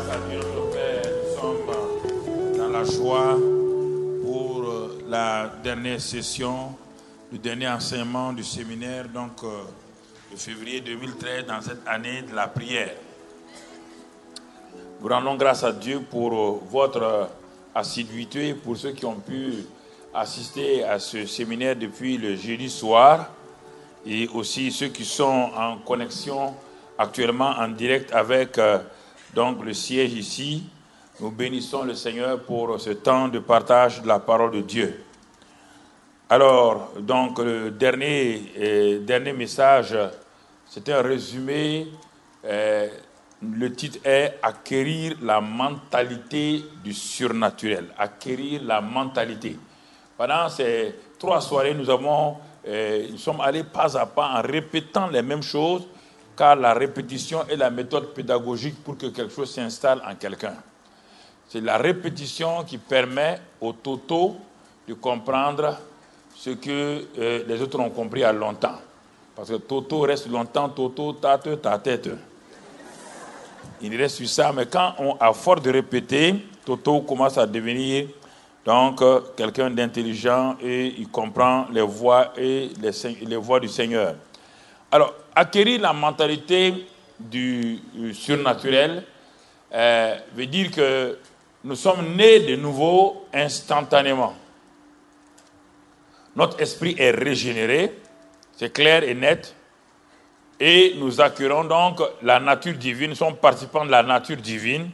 grâce à Dieu notre Père, nous sommes dans la joie pour la dernière session, le dernier enseignement du séminaire, donc de février 2013, dans cette année de la prière. Nous rendons grâce à Dieu pour votre assiduité, pour ceux qui ont pu assister à ce séminaire depuis le jeudi soir, et aussi ceux qui sont en connexion actuellement en direct avec donc le siège ici. Nous bénissons le Seigneur pour ce temps de partage de la parole de Dieu. Alors, donc le dernier message, c'était un résumé. Le titre est « Acquérir la mentalité du surnaturel ». Acquérir la mentalité. Pendant ces 3 soirées, nous sommes allés pas à pas en répétant les mêmes choses, car la répétition est la méthode pédagogique pour que quelque chose s'installe en quelqu'un. C'est la répétition qui permet au toto de comprendre ce que les autres ont compris à longtemps. Parce que toto reste longtemps, toto, ta tête. Il reste sur ça, mais à force de répéter, toto commence à devenir donc quelqu'un d'intelligent et il comprend les voies et les voies du Seigneur. Alors, acquérir la mentalité du surnaturel veut dire que nous sommes nés de nouveau instantanément. Notre esprit est régénéré, c'est clair et net, et nous acquérons donc la nature divine, nous sommes participants de la nature divine,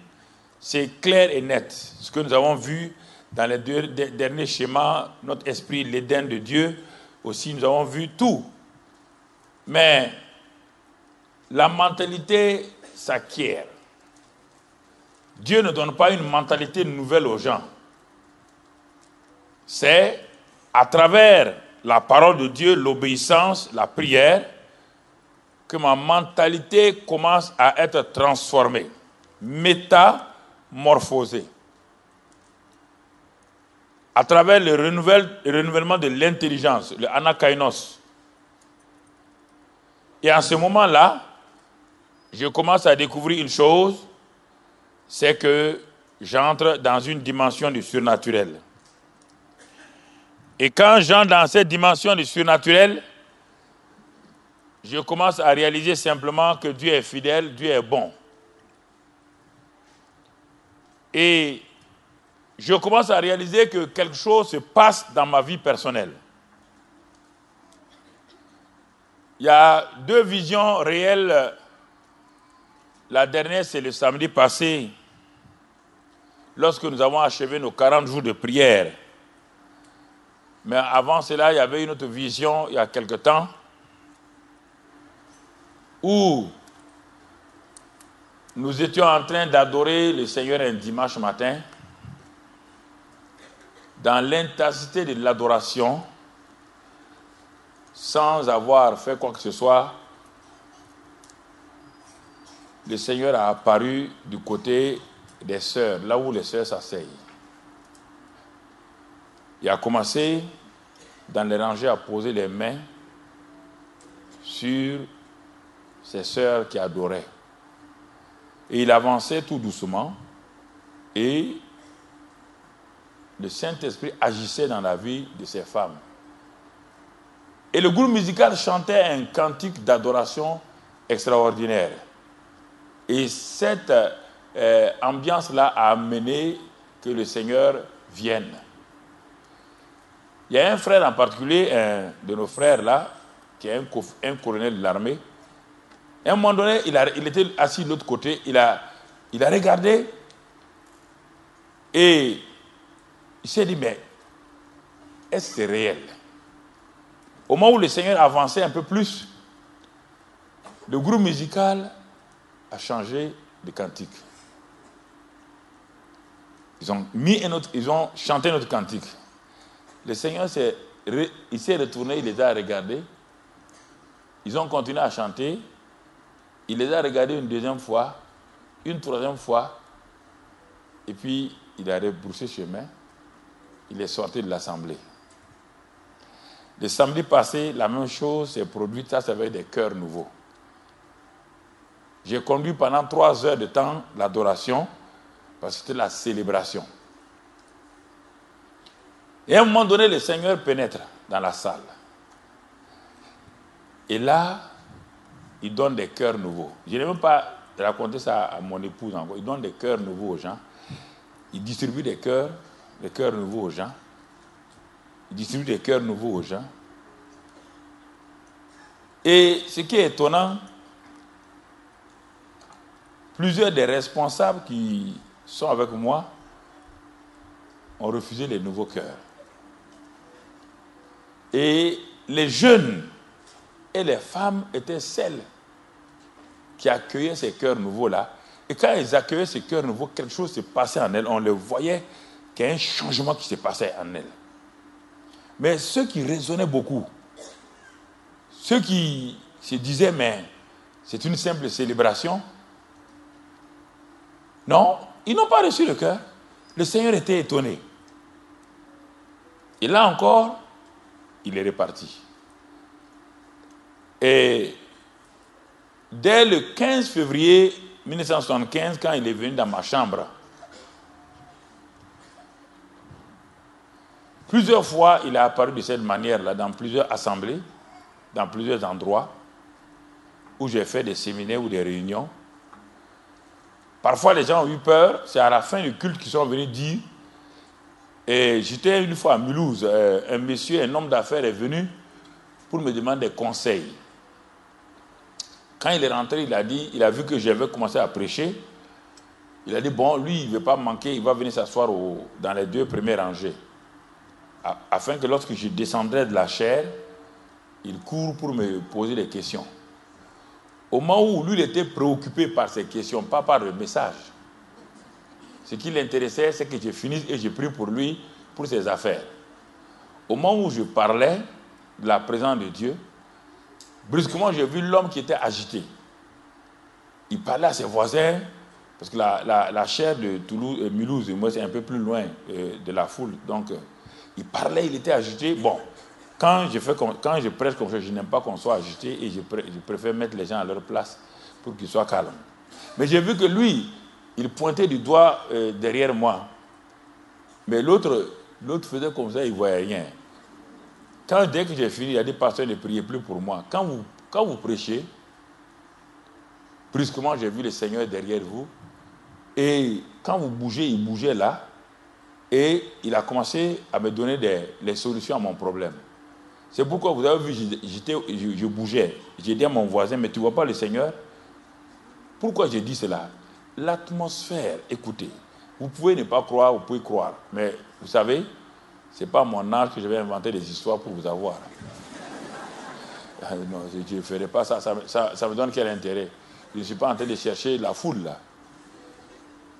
c'est clair et net. Ce que nous avons vu dans les 2 derniers schémas, notre esprit, l'Éden de Dieu, aussi nous avons vu tout. Mais la mentalité s'acquiert. Dieu ne donne pas une mentalité nouvelle aux gens. C'est à travers la parole de Dieu, l'obéissance, la prière, que ma mentalité commence à être transformée, métamorphosée. À travers le renouvellement de l'intelligence, le anakainos. Et en ce moment-là, je commence à découvrir une chose, c'est que j'entre dans une dimension du surnaturel. Et quand j'entre dans cette dimension du surnaturel, je commence à réaliser simplement que Dieu est fidèle, Dieu est bon. Et je commence à réaliser que quelque chose se passe dans ma vie personnelle. Il y a 2 visions réelles. La dernière, c'est le samedi passé, lorsque nous avons achevé nos 40 jours de prière. Mais avant cela, il y avait une autre vision, il y a quelque temps, où nous étions en train d'adorer le Seigneur un dimanche matin, dans l'intensité de l'adoration, sans avoir fait quoi que ce soit. Le Seigneur a apparu du côté des sœurs, là où les sœurs s'asseyent. Il a commencé, dans les rangées, à poser les mains sur ces sœurs qui adoraient. Et il avançait tout doucement, et le Saint-Esprit agissait dans la vie de ces femmes. Et le groupe musical chantait un cantique d'adoration extraordinaire. Et cette ambiance-là a amené que le Seigneur vienne. Il y a un frère en particulier, un de nos frères là, qui est un colonel de l'armée. À un moment donné, il était assis de l'autre côté, il a regardé et il s'est dit, mais est-ce que c'est réel? Au moment où le Seigneur avançait un peu plus, le groupe musical a changé de cantique. Ils ont chanté notre cantique. Le Seigneur s'est retourné, il les a regardés. Ils ont continué à chanter. Il les a regardés une 2e fois, une 3e fois, et puis il a rebroussé chemin. Il est sorti de l'assemblée. Le samedi passé, la même chose s'est produite, ça avec des chœurs nouveaux. J'ai conduit pendant 3 heures de temps l'adoration. Parce que c'était la célébration. Et à un moment donné, le Seigneur pénètre dans la salle. Et là, il donne des cœurs nouveaux. Je n'ai même pas raconté ça à mon épouse encore. Il donne des cœurs nouveaux aux gens. Il distribue des cœurs nouveaux aux gens. Il distribue des cœurs nouveaux aux gens. Et ce qui est étonnant, plusieurs des responsables qui sont avec moi ont refusé les nouveaux cœurs. Et les jeunes et les femmes étaient celles qui accueillaient ces cœurs nouveaux-là. Et quand ils accueillaient ces cœurs nouveaux, quelque chose s'est passé en elles. On le voyait qu'il y a un changement qui s'est passé en elles. Mais ceux qui raisonnaient beaucoup, ceux qui se disaient, mais c'est une simple célébration, non, ils n'ont pas reçu le cœur. Le Seigneur était étonné. Et là encore, il est reparti. Et dès le 15 février 1975, quand il est venu dans ma chambre, plusieurs fois, il a apparu de cette manière-là dans plusieurs assemblées, dans plusieurs endroits où j'ai fait des séminaires ou des réunions. Parfois, les gens ont eu peur. C'est à la fin du culte qu'ils sont venus dire. Et j'étais une fois à Mulhouse. Un monsieur, un homme d'affaires est venu pour me demander des conseils. Quand il est rentré, il a vu que j'avais commencé à prêcher. Il a dit, bon, lui, il ne veut pas manquer, il va venir s'asseoir dans les 2 premières rangées. Afin que lorsque je descendrai de la chaire, il court pour me poser des questions. Au moment où lui, il était préoccupé par ces questions, pas par le message. Ce qui l'intéressait, c'est que je finisse et je prie pour lui, pour ses affaires. Au moment où je parlais de la présence de Dieu, brusquement, j'ai vu l'homme qui était agité. Il parlait à ses voisins, parce que la chaire de Toulouse, Mulhouse, moi, c'est un peu plus loin de la foule. Donc, il parlait, il était agité. Bon, quand je prêche comme ça, je n'aime pas qu'on soit agité et je préfère mettre les gens à leur place pour qu'ils soient calmes. Mais j'ai vu que lui, il pointait du doigt derrière moi. Mais l'autre faisait comme ça, il ne voyait rien. Dès que j'ai fini, il a dit, pasteur, ne priez plus pour moi. Quand vous prêchez, brusquement, j'ai vu le Seigneur derrière vous. Et quand vous bougez, il bougeait là. Et il a commencé à me donner les solutions à mon problème. C'est pourquoi vous avez vu, je bougeais. J'ai dit à mon voisin, mais tu ne vois pas le Seigneur? Pourquoi j'ai dit cela? L'atmosphère, écoutez, vous pouvez ne pas croire, vous pouvez croire. Mais vous savez, ce n'est pas à mon âge que je vais inventer des histoires pour vous avoir. Non, je ne ferai pas ça. Ça me donne quel intérêt? Je ne suis pas en train de chercher la foule, là.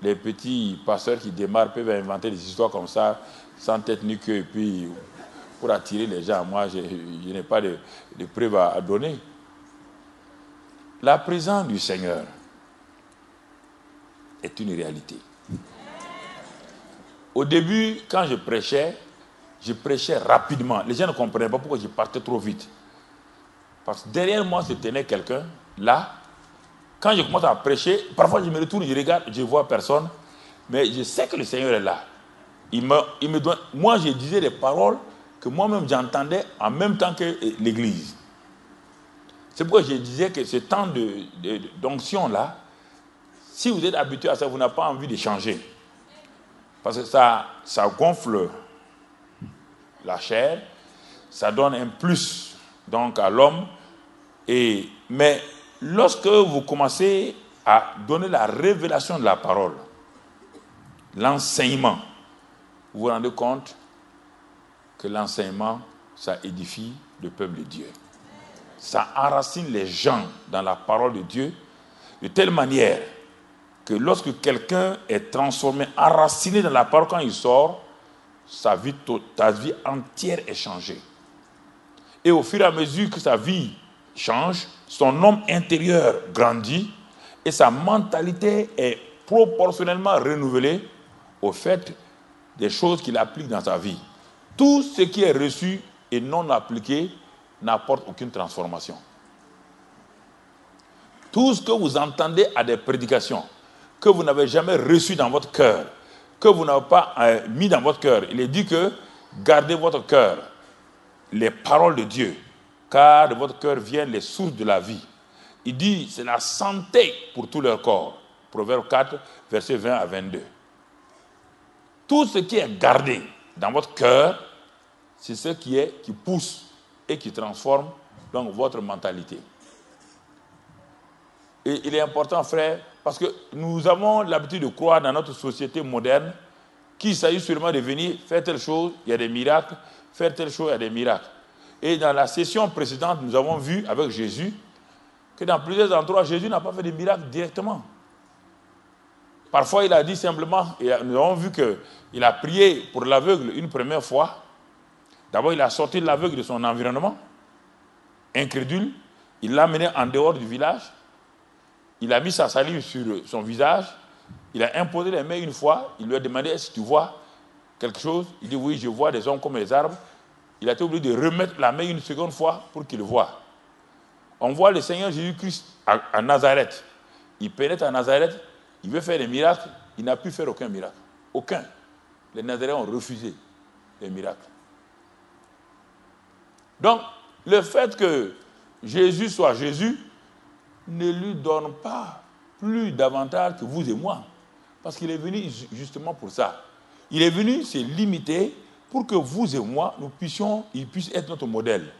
Les petits pasteurs qui démarrent peuvent inventer des histoires comme ça, sans tête ni queue, et puis pour attirer les gens. Moi, je n'ai pas de preuves à donner. La présence du Seigneur est une réalité. Au début, quand je prêchais rapidement. Les gens ne comprenaient pas pourquoi je partais trop vite. Parce que derrière moi se tenait quelqu'un, là. Quand je commence à prêcher, parfois je me retourne, je regarde, je ne vois personne. Mais je sais que le Seigneur est là. Il me donne, moi, je disais des paroles que moi-même j'entendais en même temps que l'Église. C'est pourquoi je disais que ce temps d'onction-là, si vous êtes habitué à ça, vous n'avez pas envie de changer. Parce que ça gonfle la chair, ça donne un plus donc à l'homme. Mais lorsque vous commencez à donner la révélation de la parole, l'enseignement, vous vous rendez compte que l'enseignement, ça édifie le peuple de Dieu. Ça enracine les gens dans la parole de Dieu de telle manière que lorsque quelqu'un est transformé, enraciné dans la parole, quand il sort, ta vie entière est changée. Et au fur et à mesure que sa vie change, son homme intérieur grandit et sa mentalité est proportionnellement renouvelée au fait des choses qu'il applique dans sa vie. Tout ce qui est reçu et non appliqué n'apporte aucune transformation. Tout ce que vous entendez à des prédications, que vous n'avez jamais reçu dans votre cœur, que vous n'avez pas mis dans votre cœur. Il est dit que gardez votre cœur, les paroles de Dieu, car de votre cœur viennent les sources de la vie. Il dit, c'est la santé pour tout leur corps. Proverbe 4, versets 20 à 22. Tout ce qui est gardé dans votre cœur, c'est ce qui pousse et qui transforme donc votre mentalité. Et il est important, frère, parce que nous avons l'habitude de croire dans notre société moderne qu'il s'agit seulement de venir faire telle chose, il y a des miracles, faire telle chose, il y a des miracles. Et dans la session précédente, nous avons vu avec Jésus que dans plusieurs endroits, Jésus n'a pas fait de miracles directement. Parfois, il a dit simplement, et nous avons vu qu'il a prié pour l'aveugle une première fois. D'abord, il a sorti l'aveugle de son environnement, incrédule. Il l'a mené en dehors du village. Il a mis sa salive sur son visage. Il a imposé les mains une fois. Il lui a demandé, est-ce que tu vois quelque chose? Il dit, oui, je vois des hommes comme les arbres. Il a été obligé de remettre la main une seconde fois pour qu'il le voie. On voit le Seigneur Jésus-Christ à Nazareth. Il pénètre à Nazareth. Il veut faire des miracles, il n'a pu faire aucun miracle. Aucun. Les Nazaréens ont refusé les miracles. Donc, le fait que Jésus soit Jésus ne lui donne pas plus d'avantages que vous et moi. Parce qu'il est venu justement pour ça. Il est venu se limiter pour que vous et moi, il puisse être notre modèle.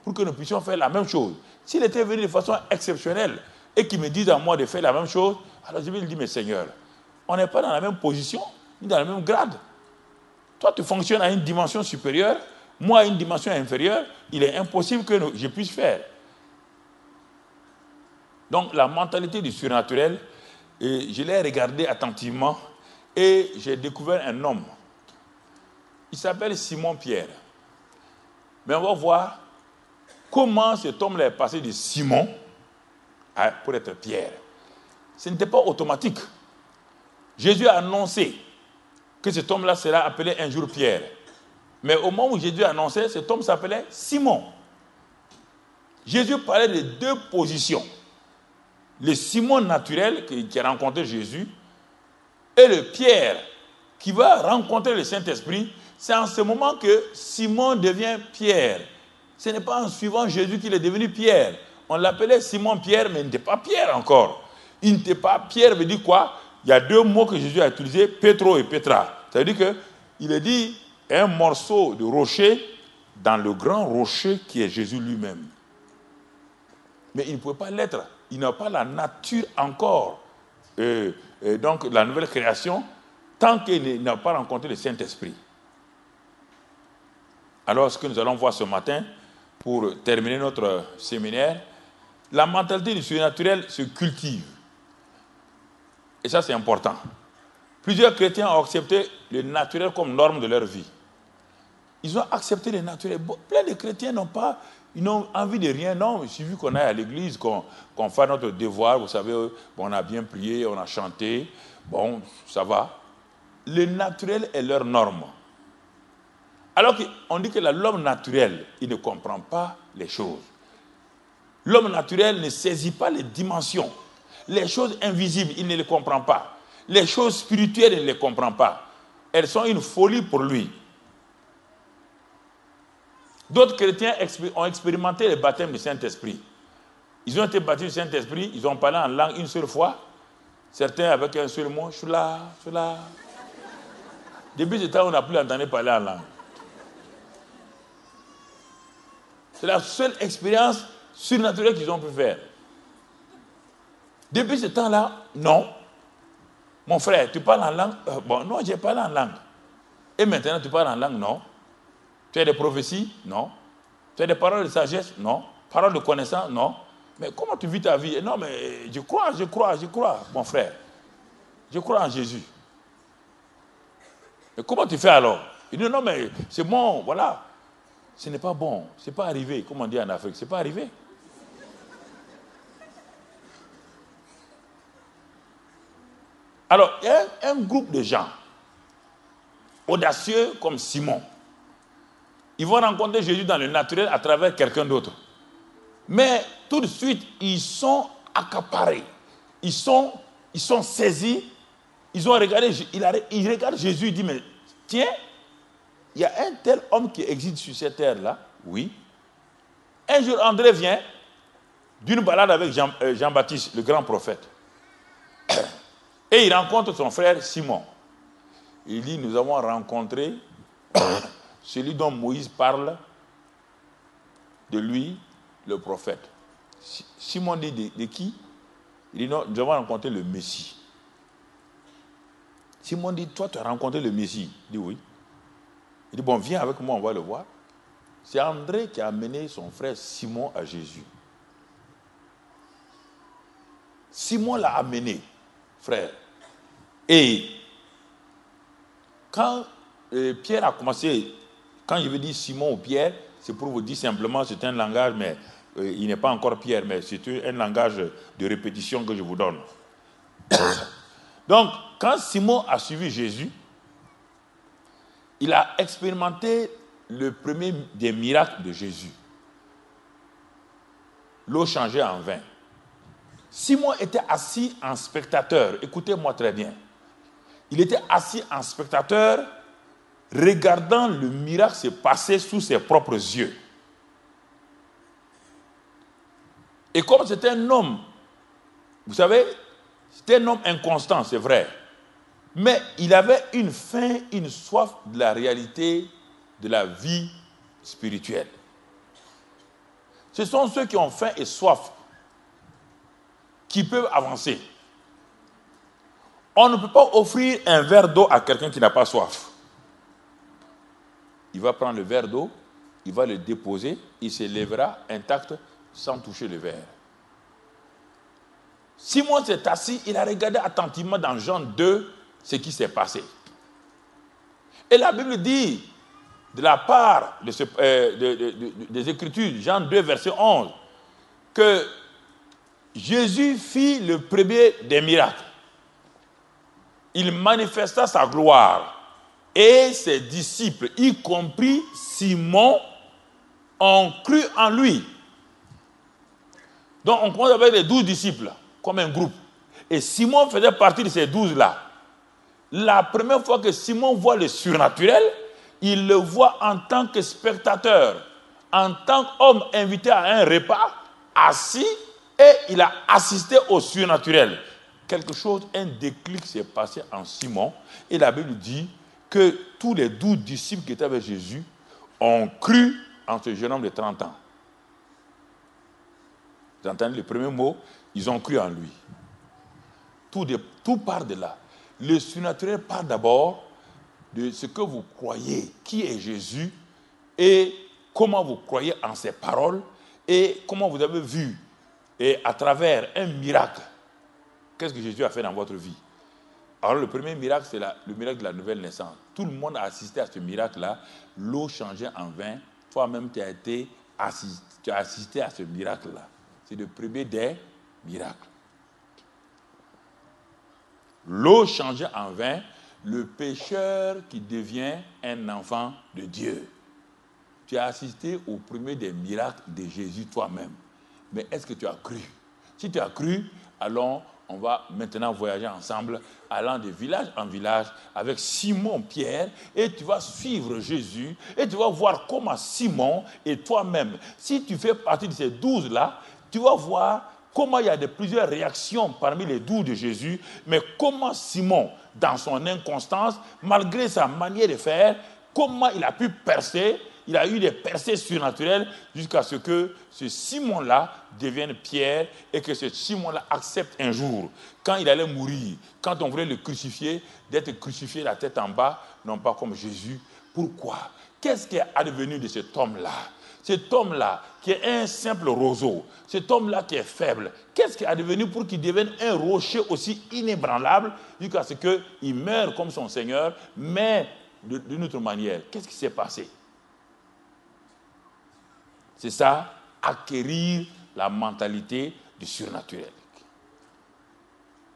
Pour que nous puissions faire la même chose. S'il était venu de façon exceptionnelle et qu'il me dise à moi de faire la même chose, alors je vais lui dire, mais Seigneur, on n'est pas dans la même position, ni dans le même grade. Toi, tu fonctionnes à une dimension supérieure, moi à une dimension inférieure, il est impossible que je puisse faire. Donc, la mentalité du surnaturel, je l'ai regardé attentivement et j'ai découvert un homme. Il s'appelle Simon-Pierre. Mais on va voir comment cet homme-là est passé de Simon pour être Pierre. Ce n'était pas automatique. Jésus a annoncé que cet homme-là sera appelé un jour Pierre. Mais au moment où Jésus a annoncé, cet homme s'appelait Simon. Jésus parlait de deux positions. Le Simon naturel qui a rencontré Jésus et le Pierre qui va rencontrer le Saint-Esprit. C'est en ce moment que Simon devient Pierre. Ce n'est pas en suivant Jésus qu'il est devenu Pierre. On l'appelait Simon-Pierre, mais il n'était pas Pierre encore. Il n'était pas Pierre, veut dire quoi? Il y a deux mots que Jésus a utilisés, Pétro et Pétra. Ça veut dire qu'il a dit un morceau de rocher dans le grand rocher qui est Jésus lui-même. Mais il ne pouvait pas l'être. Il n'a pas la nature encore, donc la nouvelle création, tant qu'il n'a pas rencontré le Saint-Esprit. Alors, ce que nous allons voir ce matin, pour terminer notre séminaire, la mentalité du surnaturel se cultive. Et ça, c'est important. Plusieurs chrétiens ont accepté le naturel comme norme de leur vie. Ils ont accepté le naturel. Plein de chrétiens n'ont envie de rien. Non, il suffit qu'on aille à l'église, qu'on fasse notre devoir. Vous savez, on a bien prié, on a chanté. Bon, ça va. Le naturel est leur norme. Alors qu'on dit que l'homme naturel, il ne comprend pas les choses. L'homme naturel ne saisit pas les dimensions. Les choses invisibles, il ne les comprend pas. Les choses spirituelles, il ne les comprend pas. Elles sont une folie pour lui. D'autres chrétiens ont expérimenté le baptême du Saint-Esprit. Ils ont été baptisés du Saint-Esprit, ils ont parlé en langue une seule fois. Certains avec un seul mot, choula, choula. Depuis ce temps, on n'a plus entendu parler en langue. C'est la seule expérience surnaturelle qu'ils ont pu faire. Depuis ce temps-là, non. Mon frère, tu parles en langue? Bon, non, j'ai parlé en langue. Et maintenant, tu parles en langue? Non. Tu as des prophéties? Non. Tu as des paroles de sagesse? Non. Paroles de connaissance? Non. Mais comment tu vis ta vie? Non, mais je crois, mon frère. Je crois en Jésus. Mais comment tu fais alors? Il dit, non, mais c'est bon, voilà. Ce n'est pas bon, ce n'est pas arrivé, comme on dit en Afrique, ce n'est pas arrivé. Alors, il y a un groupe de gens audacieux comme Simon. Ils vont rencontrer Jésus dans le naturel à travers quelqu'un d'autre. Mais tout de suite, ils sont accaparés. Ils sont ils sont saisis, ils ont regardé, ils regardent Jésus, ils disent, mais tiens, il y a un tel homme qui existe sur cette terre-là. Oui. Un jour, André vient d'une balade avec Jean-Baptiste, le grand prophète. Et il rencontre son frère Simon. Il dit, nous avons rencontré celui dont Moïse parle de lui, le prophète. Simon dit, de qui? Il dit, non, nous avons rencontré le Messie. Simon dit, toi, tu as rencontré le Messie? Il dit, oui. Il dit, bon, viens avec moi, on va le voir. C'est André qui a amené son frère Simon à Jésus. Simon l'a amené, frère. Et quand Pierre a commencé, quand je veux dire Simon ou Pierre, c'est pour vous dire simplement, c'est un langage, mais il n'est pas encore Pierre, mais c'est un langage de répétition que je vous donne. Donc, quand Simon a suivi Jésus, il a expérimenté le premier des miracles de Jésus. L'eau changeait en vin. Simon était assis en spectateur. Écoutez-moi très bien. Il était assis en spectateur, regardant le miracle se passer sous ses propres yeux. Et comme c'était un homme, vous savez, c'était un homme inconstant, c'est vrai. Mais il avait une faim, une soif de la réalité de la vie spirituelle. Ce sont ceux qui ont faim et soif qui peuvent avancer. On ne peut pas offrir un verre d'eau à quelqu'un qui n'a pas soif. Il va prendre le verre d'eau, il va le déposer, il se lèvera intact sans toucher le verre. Simon s'est assis, il a regardé attentivement dans Jean 2 ce qui s'est passé. Et la Bible dit, de la part des Écritures, Jean 2, verset 11, que Jésus fit le premier des miracles. Il manifesta sa gloire. Et ses disciples, y compris Simon, ont cru en lui. Donc on commence avec les 12 disciples, comme un groupe. Et Simon faisait partie de ces 12-là. La première fois que Simon voit le surnaturel, il le voit en tant que spectateur, en tant qu'homme invité à un repas, assis, et il a assisté au surnaturel. Quelque chose, un déclic s'est passé en Simon, et la Bible dit que tous les 12 disciples qui étaient avec Jésus ont cru en ce jeune homme de 30 ans. Vous entendez le premier mot? Ils ont cru en lui. Tout part de là. Le surnaturel part d'abord de ce que vous croyez, qui est Jésus, et comment vous croyez en ses paroles, et comment vous avez vu, et à travers un miracle, qu'est-ce que Jésus a fait dans votre vie. Alors le premier miracle, c'est le miracle de la nouvelle naissance. Tout le monde a assisté à ce miracle-là. L'eau changeait en vin. Toi-même, tu as assisté à ce miracle-là. C'est le premier des miracles. L'eau changeait en vin. Le pécheur qui devient un enfant de Dieu. Tu as assisté au premier des miracles de Jésus toi-même. Mais est-ce que tu as cru? Si tu as cru, allons... On va maintenant voyager ensemble, allant de village en village avec Simon Pierre, et tu vas suivre Jésus, et tu vas voir comment Simon et toi-même, si tu fais partie de ces 12-là, tu vas voir comment il y a plusieurs réactions parmi les 12 de Jésus, mais comment Simon, dans son inconstance, malgré sa manière de faire, comment il a pu percer. Il a eu des percées surnaturelles jusqu'à ce que ce Simon-là devienne Pierre et que ce Simon-là accepte un jour, quand il allait mourir, quand on voulait le crucifier, d'être crucifié la tête en bas, non pas comme Jésus. Pourquoi? Qu'est-ce qui est advenu de cet homme-là? Cet homme-là qui est un simple roseau, cet homme-là qui est faible, qu'est-ce qui est advenu pour qu'il devienne un rocher aussi inébranlable jusqu'à ce qu'il meure comme son Seigneur, mais d'une autre manière? Qu'est-ce qui s'est passé? C'est ça, acquérir la mentalité du surnaturel.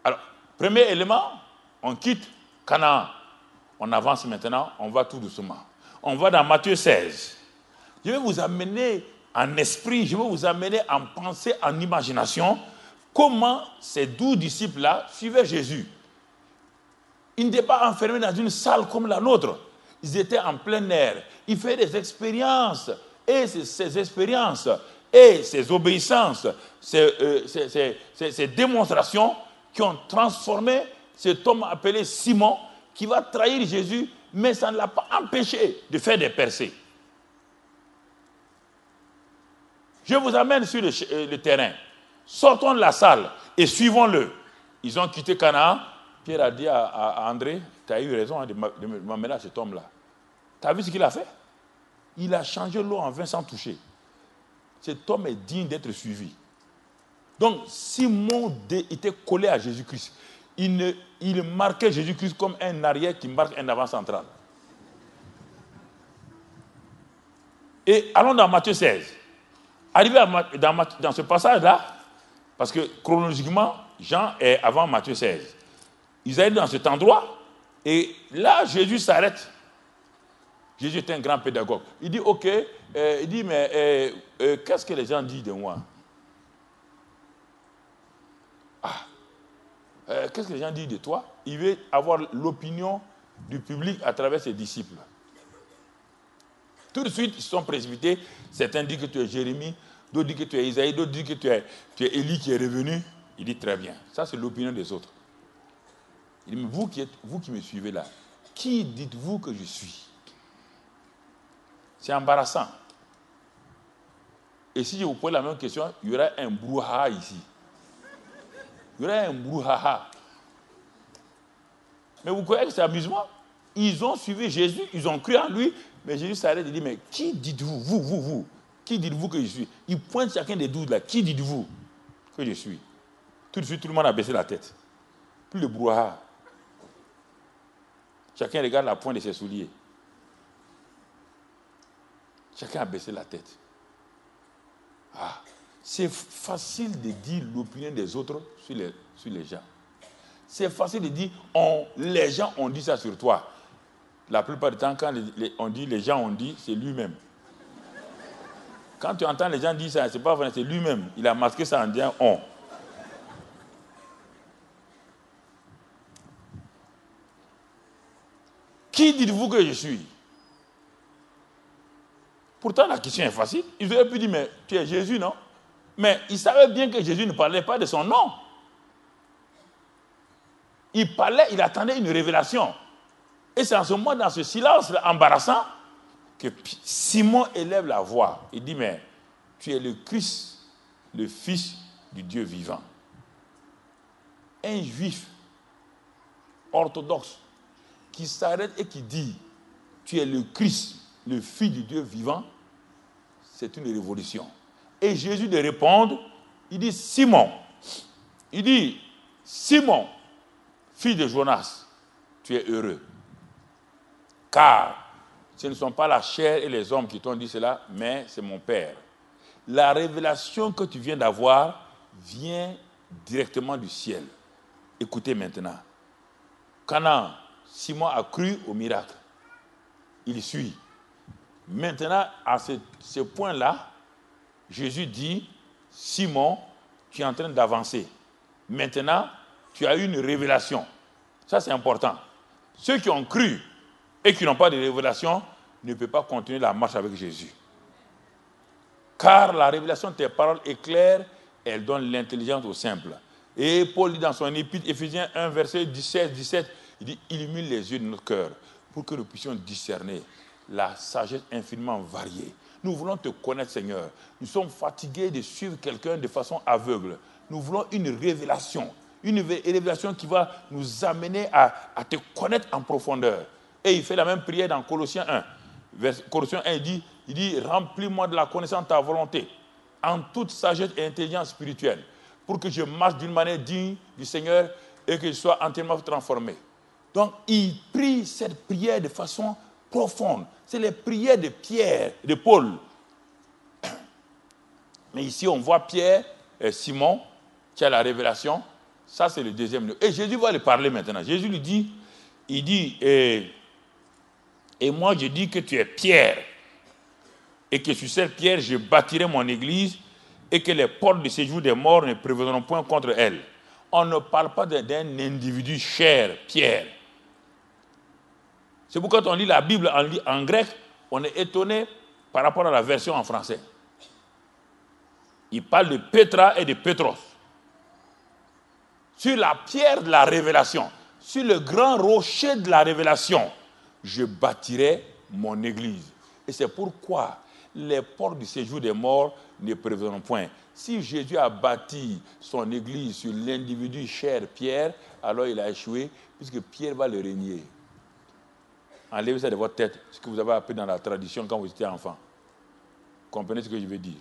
Alors, premier élément, on quitte Canaan. On avance maintenant, on va tout doucement. On va dans Matthieu 16. Je vais vous amener en esprit, je vais vous amener en pensée, en imagination, comment ces 12 disciples-là suivaient Jésus. Ils n'étaient pas enfermés dans une salle comme la nôtre. Ils étaient en plein air. Ils faisaient des expériences. Et ces expériences et ces obéissances, ces démonstrations qui ont transformé cet homme appelé Simon, qui va trahir Jésus, mais ça ne l'a pas empêché de faire des percées. Je vous amène sur le terrain. Sortons de la salle et suivons-le. Ils ont quitté Canaan. Pierre a dit à André, tu as eu raison de m'amener à cet homme-là. Tu as vu ce qu'il a fait? Il a changé l'eau en vin sans toucher. Cet homme est digne d'être suivi. Donc, Simon était collé à Jésus-Christ. Il marquait Jésus-Christ comme un arrière qui marque un avant central. Et allons dans Matthieu 16. Arrivé dans ce passage-là, parce que chronologiquement, Jean est avant Matthieu 16. Ils arrivent dans cet endroit, et là, Jésus s'arrête. Jésus est un grand pédagogue. Il dit, ok, il dit, mais qu'est-ce que les gens disent de moi? Qu'est-ce que les gens disent de toi? Il veut avoir l'opinion du public à travers ses disciples. Tout de suite, ils sont précipités. Certains disent que tu es Jérémie, d'autres disent que tu es Isaïe, d'autres disent que tu es Élie qui est revenu. Il dit très bien. Ça, c'est l'opinion des autres. Il dit, mais vous qui me suivez là, qui dites-vous que je suis? C'est embarrassant. Et si je vous pose la même question, il y aura un brouhaha ici. Il y aura un brouhaha. Mais vous croyez que c'est amusement? Ils ont suivi Jésus, ils ont cru en lui, mais Jésus s'arrête et dit, mais qui dites-vous, vous, qui dites-vous que je suis? Il pointe chacun des 12 là, qui dites-vous que je suis? Tout de suite, tout le monde a baissé la tête. Plus le brouhaha. Chacun regarde la pointe de ses souliers. Chacun a baissé la tête. C'est facile de dire l'opinion des autres sur les gens. C'est facile de dire, les gens ont dit ça sur toi. La plupart du temps, quand on dit les gens ont dit, c'est lui-même. Quand tu entends les gens dire ça, c'est pas vrai, c'est lui-même. Il a masqué ça en disant on. Qui dites-vous que je suis? Pourtant, la question est facile. Ils auraient pu dire, mais tu es Jésus, non? Mais ils savaient bien que Jésus ne parlait pas de son nom. Il attendait une révélation. Et c'est en ce moment, dans ce silence embarrassant, que Simon élève la voix. Il dit, mais tu es le Christ, le Fils du Dieu vivant. Un juif orthodoxe qui s'arrête et qui dit, tu es le Christ, le Fils du Dieu vivant, c'est une révolution. Et Jésus lui répond, il dit, Simon, fils de Jonas, tu es heureux. Car ce ne sont pas la chair et les hommes qui t'ont dit cela, mais c'est mon Père. La révélation que tu viens d'avoir vient directement du ciel. Écoutez maintenant. Quand Simon a cru au miracle, il suit. Maintenant, à ce point-là, Jésus dit, Simon, tu es en train d'avancer. Maintenant, tu as eu une révélation. Ça, c'est important. Ceux qui ont cru et qui n'ont pas de révélation ne peuvent pas continuer la marche avec Jésus. Car la révélation de tes paroles est claire, elle donne l'intelligence aux simples. Et Paul dit dans son épître, Éphésiens 1, verset 17, il dit, illumine les yeux de notre cœur pour que nous puissions discerner la sagesse infiniment variée. Nous voulons te connaître, Seigneur. Nous sommes fatigués de suivre quelqu'un de façon aveugle. Nous voulons une révélation qui va nous amener à te connaître en profondeur. Et il fait la même prière dans Colossiens 1. Colossiens 1, il dit, remplis-moi de la connaissance de ta volonté, en toute sagesse et intelligence spirituelle, pour que je marche d'une manière digne du Seigneur et que je sois entièrement transformé. Donc, il prie cette prière de façon profonde. C'est les prières de Pierre, de Paul. Mais ici, on voit Pierre et Simon qui a la révélation. Ça, c'est le deuxième lieu. Et Jésus va lui parler maintenant. Jésus lui dit, et moi, je dis que tu es Pierre. Et que sur cette pierre, je bâtirai mon église. et que les portes du séjour des morts ne prévaudront point contre elle. On ne parle pas d'un individu cher, Pierre. C'est pourquoi quand on lit la Bible en grec, on est étonné par rapport à la version en français. Il parle de Petra et de Petros. Sur la pierre de la révélation, sur le grand rocher de la révélation, je bâtirai mon église. Et c'est pourquoi les portes du séjour des morts ne prévaudront point. Si Jésus a bâti son église sur l'individu cher Pierre, alors il a échoué, puisque Pierre va le régner. Enlevez ça de votre tête, ce que vous avez appris dans la tradition quand vous étiez enfant. Comprenez ce que je veux dire?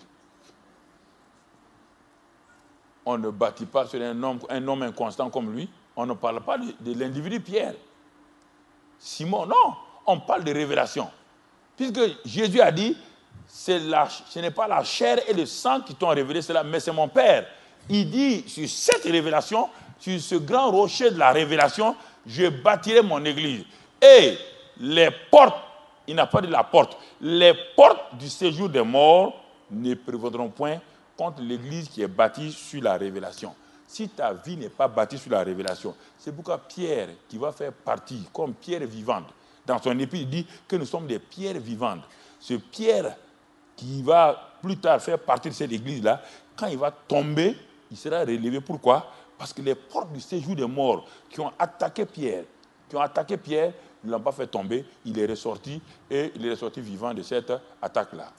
On ne bâtit pas sur un homme inconstant comme lui. On ne parle pas de l'individu Pierre. Simon, non. On parle de révélation. Puisque Jésus a dit, ce n'est pas la chair et le sang qui t'ont révélé cela, mais c'est mon Père. Il dit, sur cette révélation, sur ce grand rocher de la révélation, je bâtirai mon église. Et les portes, il n'a pas dit la porte, les portes du séjour des morts ne prévaudront point contre l'église qui est bâtie sur la révélation. Si ta vie n'est pas bâtie sur la révélation, c'est pourquoi Pierre, qui va faire partie comme pierre vivante, dans son épître, il dit que nous sommes des pierres vivantes. Ce Pierre qui va plus tard faire partie de cette église-là, quand il va tomber, il sera relevé. Pourquoi? Parce que les portes du séjour des morts qui ont attaqué Pierre, ne l'ont pas fait tomber, il est ressorti et il est ressorti vivant de cette attaque-là.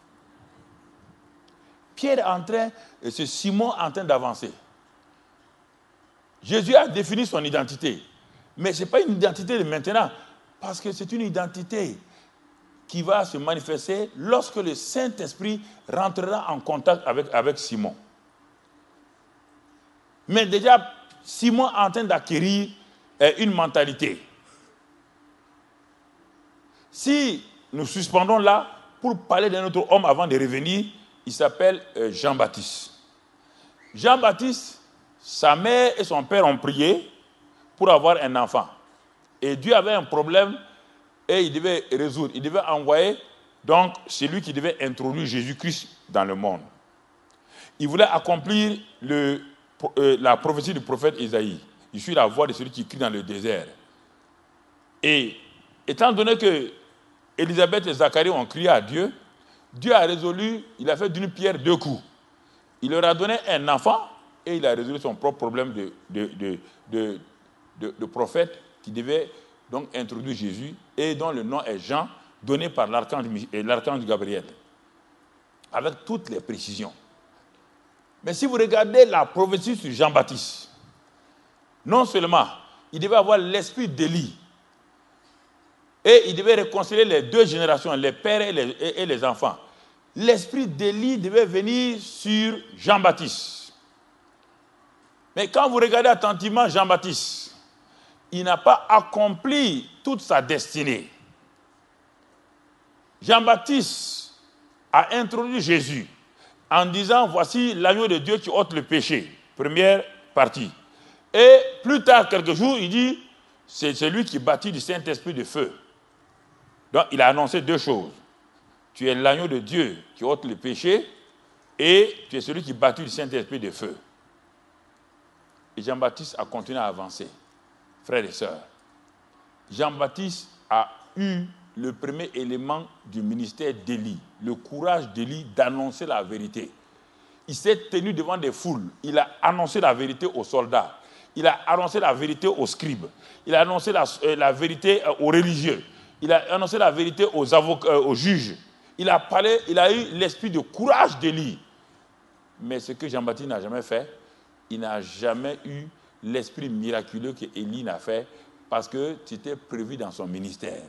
C'est Simon en train d'avancer. Jésus a défini son identité, mais ce n'est pas une identité de maintenant, parce que c'est une identité qui va se manifester lorsque le Saint-Esprit rentrera en contact avec Simon. Mais déjà, Simon est en train d'acquérir une mentalité. Si nous suspendons là, pour parler d'un autre homme avant de revenir, il s'appelle Jean-Baptiste. Jean-Baptiste, sa mère et son père ont prié pour avoir un enfant. Et Dieu avait un problème et il devait résoudre. Il devait envoyer donc celui qui devait introduire Jésus-Christ dans le monde. Il voulait accomplir la prophétie du prophète Isaïe. Je suis la voix de celui qui crie dans le désert. Et étant donné que Élisabeth et Zacharie ont crié à Dieu, Dieu a résolu, il a fait d'une pierre deux coups. Il leur a donné un enfant et il a résolu son propre problème de prophète qui devait donc introduire Jésus et dont le nom est Jean, donné par l'archange Gabriel, avec toutes les précisions. Mais si vous regardez la prophétie sur Jean-Baptiste, non seulement il devait avoir l'esprit d'Élie, et il devait réconcilier les deux générations, les pères et les enfants. L'esprit d'Élie devait venir sur Jean-Baptiste. Mais quand vous regardez attentivement Jean-Baptiste, il n'a pas accompli toute sa destinée. Jean-Baptiste a introduit Jésus en disant, voici l'agneau de Dieu qui ôte le péché. Première partie. Et plus tard, quelques jours, il dit, c'est celui qui bâtit du Saint-Esprit de feu. Donc, il a annoncé deux choses. Tu es l'agneau de Dieu qui ôte le péché et tu es celui qui bâtit du Saint-Esprit de feu. Et Jean-Baptiste a continué à avancer. Frères et sœurs, Jean-Baptiste a eu le premier élément du ministère d'Élie, le courage d'Élie d'annoncer la vérité. Il s'est tenu devant des foules, il a annoncé la vérité aux soldats, il a annoncé la vérité aux scribes, il a annoncé la vérité aux religieux, il a annoncé la vérité aux avocats, aux juges. Il a eu l'esprit de courage d'Élie. Mais ce que Jean-Baptiste n'a jamais fait, il n'a jamais eu l'esprit miraculeux que Élie n'a fait parce que c'était prévu dans son ministère.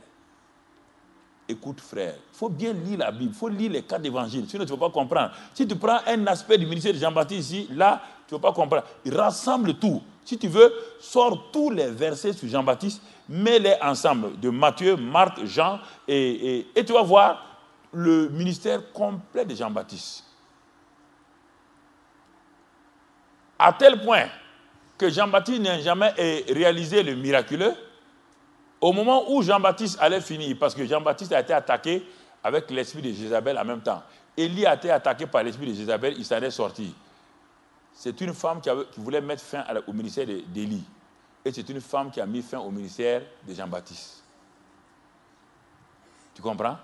Écoute frère, il faut bien lire la Bible, il faut lire les 4 évangiles, sinon tu ne vas pas comprendre. Si tu prends un aspect du ministère de Jean-Baptiste ici, là, tu ne vas pas comprendre. Il rassemble tout. Si tu veux, sors tous les versets sur Jean-Baptiste, mets-les ensemble, de Matthieu, Marc, Jean, et tu vas voir le ministère complet de Jean-Baptiste. À tel point que Jean-Baptiste n'a jamais réalisé le miraculeux, au moment où Jean-Baptiste allait finir, parce que Jean-Baptiste a été attaqué avec l'esprit de Jézabel en même temps. Élie a été attaqué par l'esprit de Jézabel, il s'en est sorti. C'est une femme qui voulait mettre fin au ministère d'Élie. Et c'est une femme qui a mis fin au ministère de Jean-Baptiste. Tu comprends?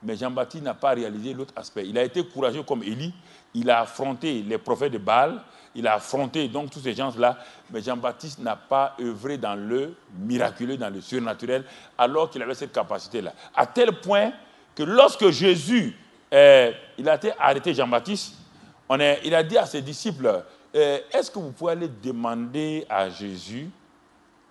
Mais Jean-Baptiste n'a pas réalisé l'autre aspect. Il a été courageux comme Élie. Il a affronté les prophètes de Baal. Il a affronté donc tous ces gens-là. Mais Jean-Baptiste n'a pas œuvré dans le miraculeux, dans le surnaturel, alors qu'il avait cette capacité-là. À tel point que lorsque Jésus il a été arrêté, Jean-Baptiste, il a dit à ses disciples, est-ce que vous pouvez aller demander à Jésus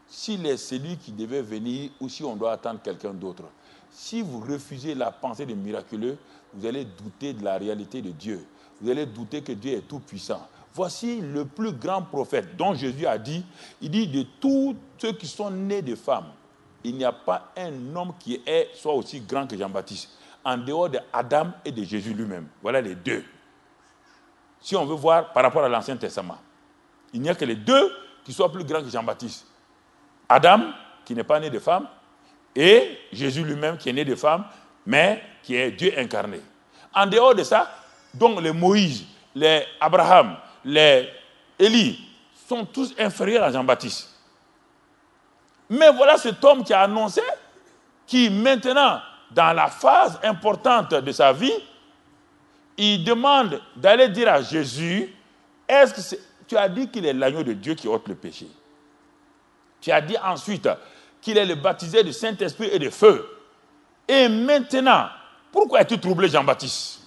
s'il est celui qui devait venir ou si on doit attendre quelqu'un d'autre? Si vous refusez la pensée des miraculeux, vous allez douter de la réalité de Dieu. Vous allez douter que Dieu est tout puissant. Voici le plus grand prophète dont Jésus a dit, il dit de tous ceux qui sont nés de femmes, il n'y a pas un homme qui soit aussi grand que Jean-Baptiste, en dehors d'Adam et de Jésus lui-même. Voilà les deux. Si on veut voir par rapport à l'Ancien Testament, il n'y a que les deux qui soient plus grands que Jean-Baptiste. Adam, qui n'est pas né de femme, et Jésus lui-même qui est né de femme, mais qui est Dieu incarné. En dehors de ça, donc les Moïse, les Abraham, les Élie sont tous inférieurs à Jean-Baptiste. Mais voilà cet homme qui a annoncé, qui maintenant, dans la phase importante de sa vie, il demande d'aller dire à Jésus, est-ce que tu as dit qu'il est l'agneau de Dieu qui ôte le péché? Tu as dit ensuite qu'il est le baptisé du Saint-Esprit et de feu. Et maintenant, pourquoi es-tu troublé, Jean-Baptiste?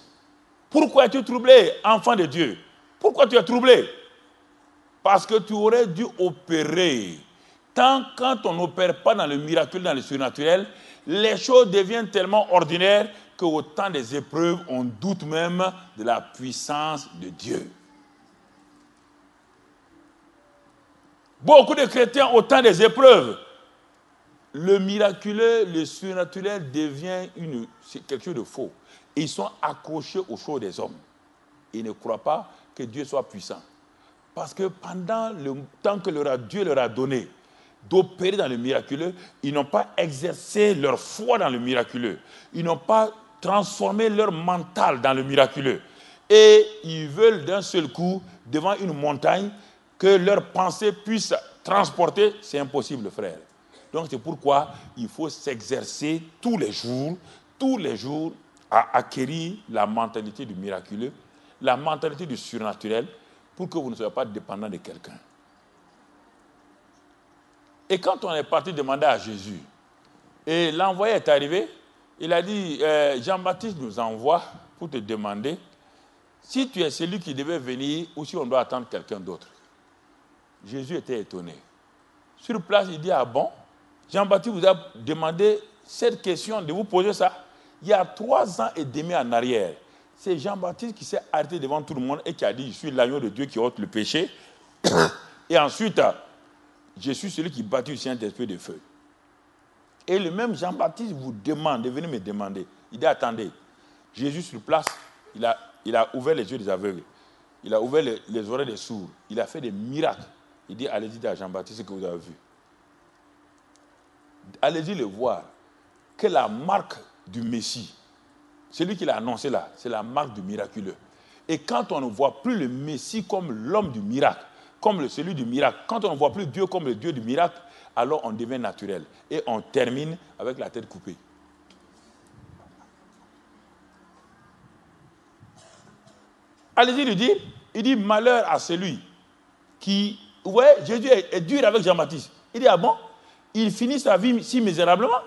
Pourquoi es-tu troublé, enfant de Dieu? Pourquoi tu es troublé? Parce que tu aurais dû opérer. Quand on n'opère pas dans le miracle, dans le surnaturel, les choses deviennent tellement ordinaires qu'au temps des épreuves, on doute même de la puissance de Dieu. Beaucoup de chrétiens, au temps des épreuves, le miraculeux, le surnaturel devient quelque chose de faux. Ils sont accrochés aux choses des hommes. Ils ne croient pas que Dieu soit puissant. Parce que pendant le temps que Dieu leur a donné d'opérer dans le miraculeux, ils n'ont pas exercé leur foi dans le miraculeux. Ils n'ont pas transformé leur mental dans le miraculeux. Et ils veulent d'un seul coup, devant une montagne, que leurs pensées puissent transporter. C'est impossible, frère. Donc c'est pourquoi il faut s'exercer tous les jours, à acquérir la mentalité du miraculeux, la mentalité du surnaturel, pour que vous ne soyez pas dépendant de quelqu'un. Et quand on est parti demander à Jésus, et l'envoyé est arrivé, il a dit, Jean-Baptiste nous envoie pour te demander si tu es celui qui devait venir ou si on doit attendre quelqu'un d'autre. Jésus était étonné. Sur place, il dit, ah bon, Jean-Baptiste vous a demandé cette question, de vous poser ça. Il y a 3 ans et demi en arrière, c'est Jean-Baptiste qui s'est arrêté devant tout le monde et qui a dit, je suis l'agneau de Dieu qui ôte le péché. Et ensuite, je suis celui qui baptise du Saint-Esprit de feu. Et le même Jean-Baptiste vous demande de venir me demander. Il dit, attendez, Jésus sur place, il a ouvert les yeux des aveugles. Il a ouvert les oreilles des sourds. Il a fait des miracles. Il dit, allez-y à Jean-Baptiste ce que vous avez vu. Allez-y le voir. Que la marque du Messie, celui qui l'a annoncé là, c'est la marque du miraculeux. Et quand on ne voit plus le Messie comme l'homme du miracle, comme celui du miracle, quand on ne voit plus Dieu comme le Dieu du miracle, alors on devient naturel. Et on termine avec la tête coupée. Allez-y lui dire, il dit, malheur à celui qui... Vous voyez, Jésus est dur avec Jean-Baptiste. Il dit, ah bon? Il finit sa vie si misérablement.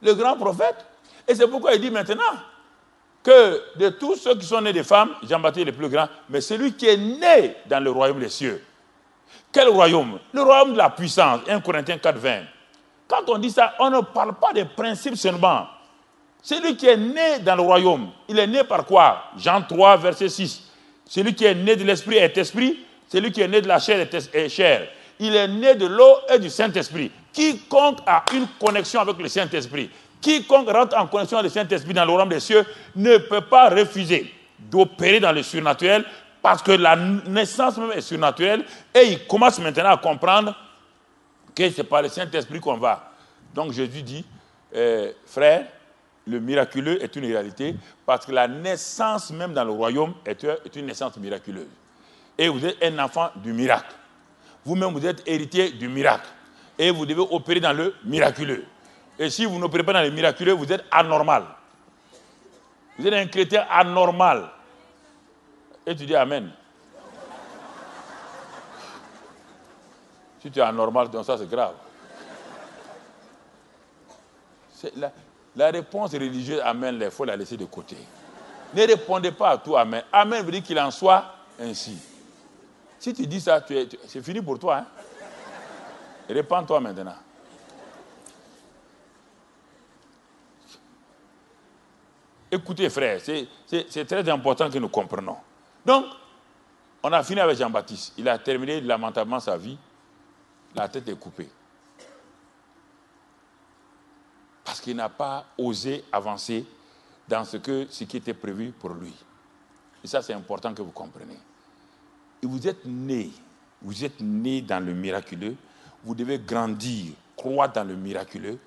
Le grand prophète. Et c'est pourquoi il dit maintenant que de tous ceux qui sont nés des femmes, Jean-Baptiste est le plus grand, mais celui qui est né dans le royaume des cieux. Quel royaume? Le royaume de la puissance. 1 Corinthiens 4, 20. Quand on dit ça, on ne parle pas des principes seulement. Celui qui est né dans le royaume, il est né par quoi? Jean 3, verset 6. Celui qui est né de l'esprit est esprit. Celui qui est né de la chair est chair. Il est né de l'eau et du Saint-Esprit. Quiconque a une connexion avec le Saint-Esprit, quiconque rentre en connexion avec le Saint-Esprit dans le royaume des cieux, ne peut pas refuser d'opérer dans le surnaturel, parce que la naissance même est surnaturelle, et il commence maintenant à comprendre que c'est par le Saint-Esprit qu'on va. Donc Jésus dit, frère, le miraculeux est une réalité parce que la naissance même dans le royaume est une naissance miraculeuse. Et vous êtes un enfant du miracle. Vous-même, vous êtes héritier du miracle. Et vous devez opérer dans le miraculeux. Et si vous n'opérez pas dans le miraculeux, vous êtes anormal. Vous êtes un chrétien anormal. Et tu dis Amen. Si tu es anormal, donc ça c'est grave. La réponse religieuse Amen, il faut la laisser de côté. Ne répondez pas à tout Amen. Amen veut dire qu'il en soit ainsi. Si tu dis ça, c'est fini pour toi. Hein? Répands-toi maintenant. Écoutez, frères, c'est très important que nous comprenions. Donc, on a fini avec Jean-Baptiste. Il a terminé lamentablement sa vie. La tête est coupée. Parce qu'il n'a pas osé avancer dans ce qui était prévu pour lui. Et ça, c'est important que vous compreniez. Et vous êtes né dans le miraculeux. Vous devez grandir, croire dans le miraculeux.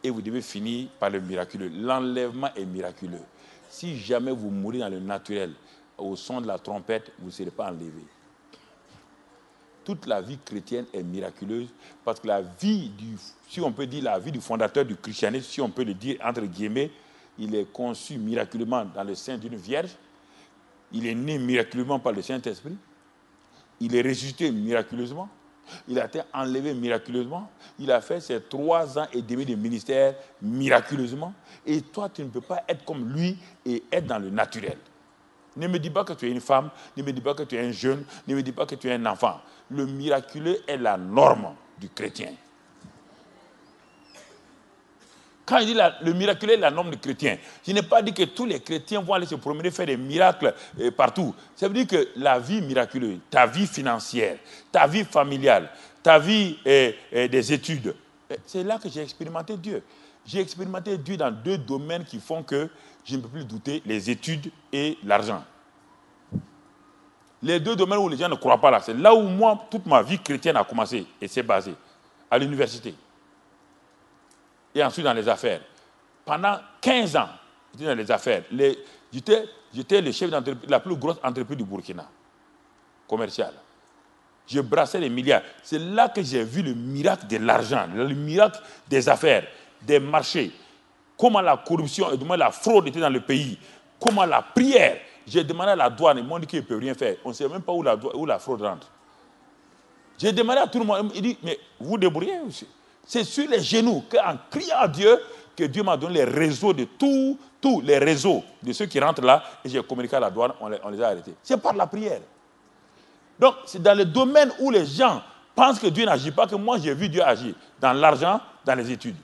Et vous devez finir par le miraculeux. L'enlèvement est miraculeux. Si jamais vous mourrez dans le naturel, au son de la trompette, vous ne serez pas enlevé. Toute la vie chrétienne est miraculeuse parce que la vie si on peut dire la vie du fondateur du christianisme, si on peut le dire entre guillemets, il est conçu miraculeusement dans le sein d'une vierge, il est né miraculeusement par le Saint-Esprit, il est ressuscité miraculeusement, il a été enlevé miraculeusement, il a fait ses 3 ans et demi de ministère miraculeusement, et toi tu ne peux pas être comme lui et être dans le naturel. Ne me dis pas que tu es une femme, ne me dis pas que tu es un jeune, ne me dis pas que tu es un enfant. Le miraculeux est la norme du chrétien. Quand je dis le miraculeux est la norme du chrétien, je n'ai pas dit que tous les chrétiens vont aller se promener, faire des miracles partout. Ça veut dire que la vie miraculeuse, ta vie financière, ta vie familiale, ta vie des études, c'est là que j'ai expérimenté Dieu. J'ai expérimenté Dieu dans 2 domaines qui font que je ne peux plus douter, les études et l'argent. Les 2 domaines où les gens ne croient pas là, c'est là où moi, toute ma vie chrétienne a commencé et s'est basée, à l'université. Et ensuite dans les affaires. Pendant 15 ans, j'étais dans les affaires. J'étais le chef d'entreprise, la plus grosse entreprise du Burkina, commerciale. Je brassais les milliards. C'est là que j'ai vu le miracle de l'argent, le miracle des affaires, des marchés. Comment la corruption et la fraude était dans le pays. Comment la prière. J'ai demandé à la douane, ils m'ont dit qu'ils ne peuvent rien faire. On ne sait même pas où la fraude rentre. J'ai demandé à tout le monde, il dit, mais vous débrouillez aussi. C'est sur les genoux, qu'en criant à Dieu, que Dieu m'a donné les réseaux de tous les réseaux de ceux qui rentrent là, et j'ai communiqué à la douane, on les a arrêtés. C'est par la prière. Donc, c'est dans le domaine où les gens pensent que Dieu n'agit pas, que moi j'ai vu Dieu agir. Dans l'argent, dans les études.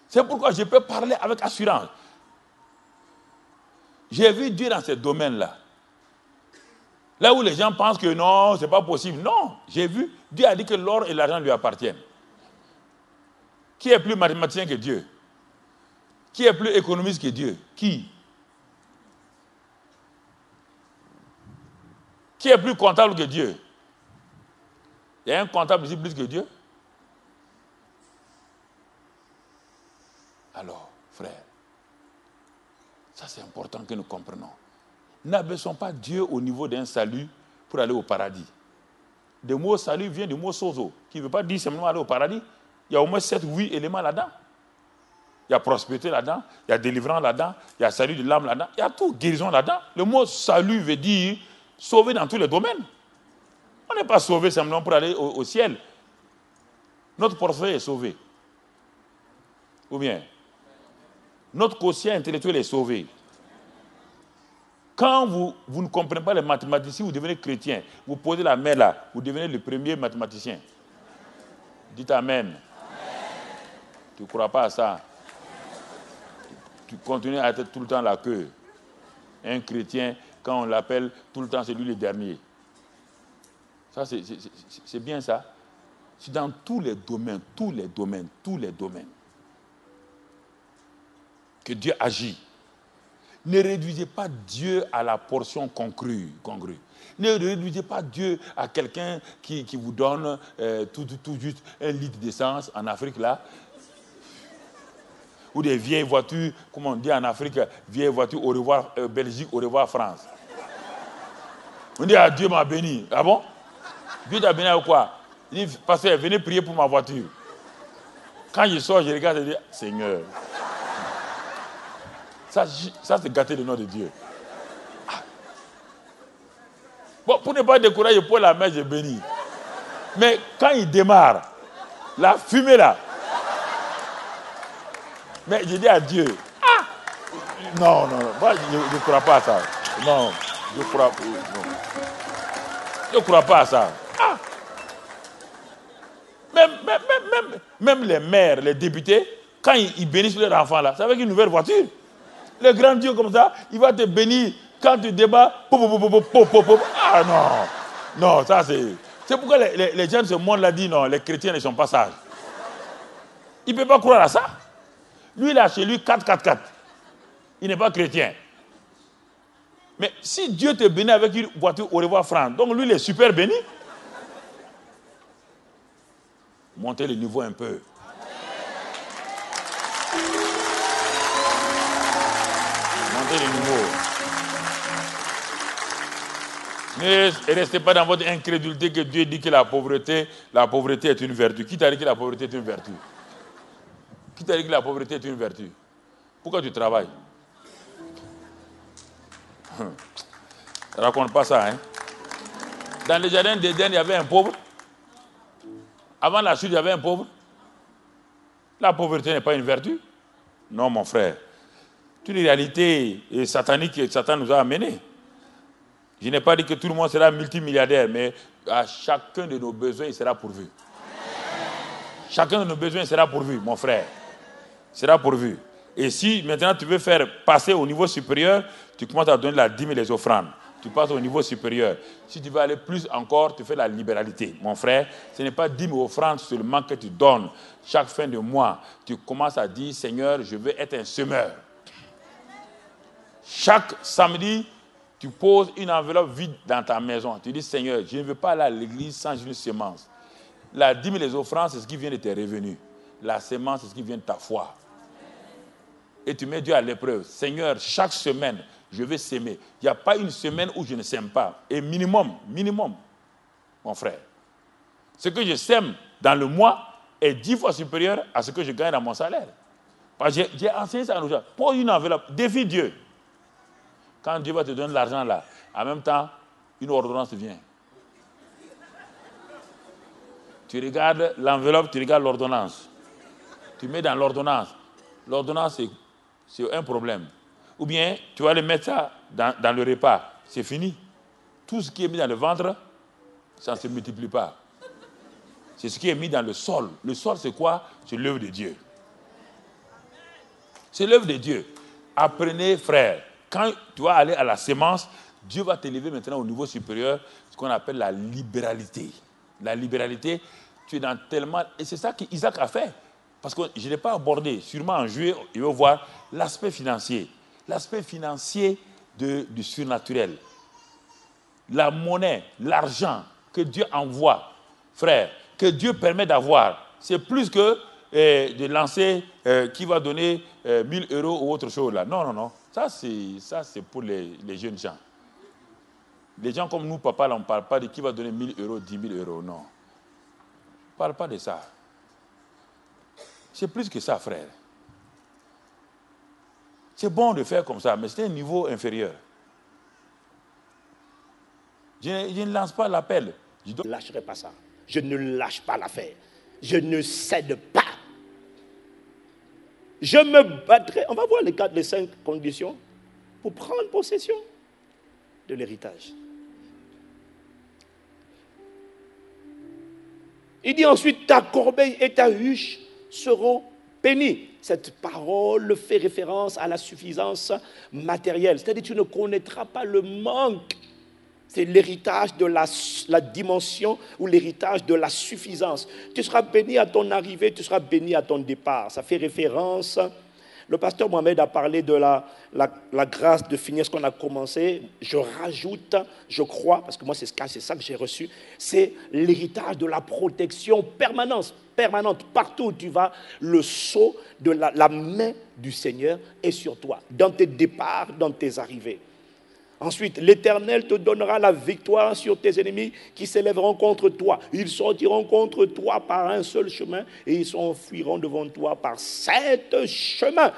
C'est pourquoi je peux parler avec assurance. J'ai vu Dieu dans ces domaines-là. Là où les gens pensent que non, ce n'est pas possible. Non, j'ai vu. Dieu a dit que l'or et l'argent lui appartiennent. Qui est plus mathématicien que Dieu? Qui est plus économiste que Dieu? Qui est plus comptable que Dieu? Il y a un comptable ici plus que Dieu? Alors, frère, ça c'est important que nous comprenions. N'abaissons pas Dieu au niveau d'un salut pour aller au paradis. Le mot salut vient du mot sozo, qui ne veut pas dire simplement aller au paradis. Il y a au moins 7 ou 8 éléments là-dedans. Il y a prospérité là-dedans, il y a délivrance là-dedans, il y a salut de l'âme là-dedans, il y a tout, guérison là-dedans. Le mot salut veut dire sauver dans tous les domaines. On n'est pas sauvé simplement pour aller au ciel. Notre portefeuille est sauvé. Ou bien, notre quotient intellectuel est sauvé. Quand vous ne comprenez pas les mathématiques, si vous devenez chrétien, vous posez la main là, vous devenez le premier mathématicien. Dites Amen. Amen. Tu ne crois pas à ça? Tu continues à être tout le temps la queue. Un chrétien, quand on l'appelle, tout le temps c'est lui le dernier. Ça, c'est bien ça. C'est dans tous les domaines que Dieu agit. Ne réduisez pas Dieu à la portion congrue. Ne réduisez pas Dieu à quelqu'un qui vous donne tout juste 1 litre d'essence en Afrique là. Ou des vieilles voitures, comme on dit en Afrique, vieilles voitures, au revoir Belgique, au revoir France. On dit, ah, Dieu m'a béni. Ah bon? Dieu t'a béni à quoi? Il dit, pasteur, venez prier pour ma voiture. Quand je sors, je regarde et je dis, Seigneur. Ça c'est gâter le nom de Dieu. Ah. Bon, pour ne pas décourager, pour la main, je bénis. Mais quand il démarre, la fumée là, mais je dis à Dieu, ah, non, moi je ne crois pas à ça. Non, je ne crois pas à ça. Ah. Même les maires, les députés, quand ils bénissent leurs enfants là, c'est avec une nouvelle voiture. Le grand Dieu comme ça, il va te bénir quand tu débats. Ah non, ça c'est... C'est pourquoi les gens de ce monde-là disent non, les chrétiens ne sont pas sages. Il ne peut pas croire à ça. Lui, il a chez lui 4x4. Il n'est pas chrétien. Mais si Dieu te bénit avec une voiture au revoir franc, donc lui, il est super béni. Montez le niveau un peu. Montez le niveau. Ne restez pas dans votre incrédulité que Dieu dit que la pauvreté est une vertu. Qui t'a dit que la pauvreté est une vertu? Qui t'a dit que la pauvreté est une vertu? Pourquoi tu travailles? Raconte pas ça, hein? Dans le jardin d'Éden, il y avait un pauvre. Avant la chute, il y avait un pauvre. La pauvreté n'est pas une vertu. Non, mon frère. C'est une réalité satanique que Satan nous a amenée. Je n'ai pas dit que tout le monde sera multimilliardaire, mais à chacun de nos besoins, il sera pourvu. Chacun de nos besoins sera pourvu, mon frère. Sera pourvu. Et si maintenant tu veux faire passer au niveau supérieur, tu commences à donner la dîme et les offrandes. Tu passes au niveau supérieur. Si tu veux aller plus encore, tu fais la libéralité. Mon frère, ce n'est pas dîme ou offrande seulement que tu donnes. Chaque fin de mois, tu commences à dire, Seigneur, je veux être un semeur. Chaque samedi, tu poses une enveloppe vide dans ta maison. Tu dis, Seigneur, je ne veux pas aller à l'église sans une semence. La dîme et les offrandes, c'est ce qui vient de tes revenus. La semence, c'est ce qui vient de ta foi. Et tu mets Dieu à l'épreuve. Seigneur, chaque semaine, je vais s'aimer. Il n'y a pas une semaine où je ne sème pas. Et minimum, mon frère. Ce que je sème dans le mois est 10 fois supérieur à ce que je gagne dans mon salaire. Parce que j'ai enseigné ça à nos gens. Pose une enveloppe, défie Dieu. Quand Dieu va te donner l'argent là, en même temps, une ordonnance vient. Tu regardes l'enveloppe, tu regardes l'ordonnance. Tu mets dans l'ordonnance. L'ordonnance, c'est un problème. Ou bien, tu vas aller mettre ça dans le repas. C'est fini. Tout ce qui est mis dans le ventre, ça ne se multiplie pas. C'est ce qui est mis dans le sol. Le sol, c'est quoi? C'est l'œuvre de Dieu. C'est l'œuvre de Dieu. Apprenez, frère. Quand tu vas aller à la sémence, Dieu va t'élever maintenant au niveau supérieur, ce qu'on appelle la libéralité. La libéralité, tu es dans tellement... Et c'est ça qu'Isaac a fait. Parce que je ne l'ai pas abordé. Sûrement en juillet, il va voir l'aspect financier. L'aspect financier du surnaturel. La monnaie, l'argent que Dieu envoie, frère, que Dieu permet d'avoir, c'est plus que de lancer qui va donner 1000 euros ou autre chose là. Non. Ça, c'est pour les jeunes gens. Les gens comme nous, papa, là, on ne parle pas de qui va donner 1000 euros, 10 000 euros. Non. On ne parle pas de ça. C'est plus que ça, frère. C'est bon de faire comme ça, mais c'est un niveau inférieur. Je ne lance pas l'appel. Je ne lâcherai pas ça. Je ne lâche pas l'affaire. Je ne cède pas. Je me battrai. On va voir les 5 conditions pour prendre possession de l'héritage. Il dit ensuite, ta corbeille et ta huche seront bénies. Cette parole fait référence à la suffisance matérielle. C'est-à-dire que tu ne connaîtras pas le manque. C'est l'héritage de la dimension ou l'héritage de la suffisance. Tu seras béni à ton arrivée, tu seras béni à ton départ. Ça fait référence Le pasteur Mohamed a parlé de la grâce de finir ce qu'on a commencé. Je rajoute, je crois, parce que moi c'est ça que j'ai reçu, c'est l'héritage de la protection permanente. Partout où tu vas, le sceau de la main du Seigneur est sur toi, dans tes départs, dans tes arrivées. Ensuite, l'Éternel te donnera la victoire sur tes ennemis qui s'élèveront contre toi. Ils sortiront contre toi par un seul chemin et ils s'enfuiront devant toi par 7 chemins.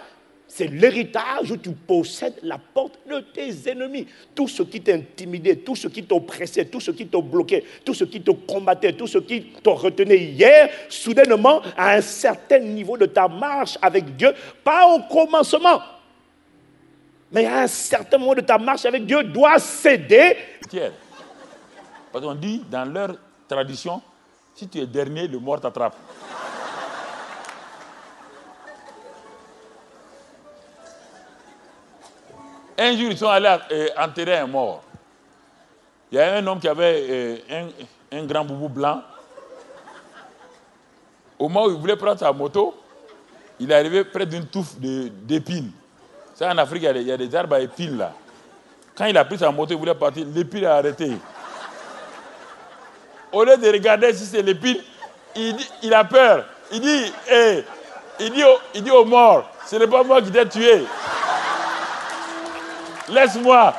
C'est l'héritage où tu possèdes la porte de tes ennemis. Tout ce qui t'intimidait, tout ce qui t'oppressait, tout ce qui te bloquait, tout ce qui te combattait, tout ce qui te retenait hier, soudainement, à un certain niveau de ta marche avec Dieu, pas au commencement, mais à un certain moment de ta marche avec Dieu, doit céder. Parce qu'on dit, dans leur tradition, si tu es dernier, le mort t'attrape. Un jour, ils sont allés enterrer un mort. Il y a un homme qui avait un grand boubou blanc. Au moment où il voulait prendre sa moto, il est arrivé près d'une touffe d'épines. Ça, en Afrique, il y a des arbres à épines là. Quand il a pris sa moto, il voulait partir, l'épine a arrêté. Au lieu de regarder si c'est l'épine, il a peur. Il dit au mort, ce n'est pas moi qui t'ai tué. Laisse-moi.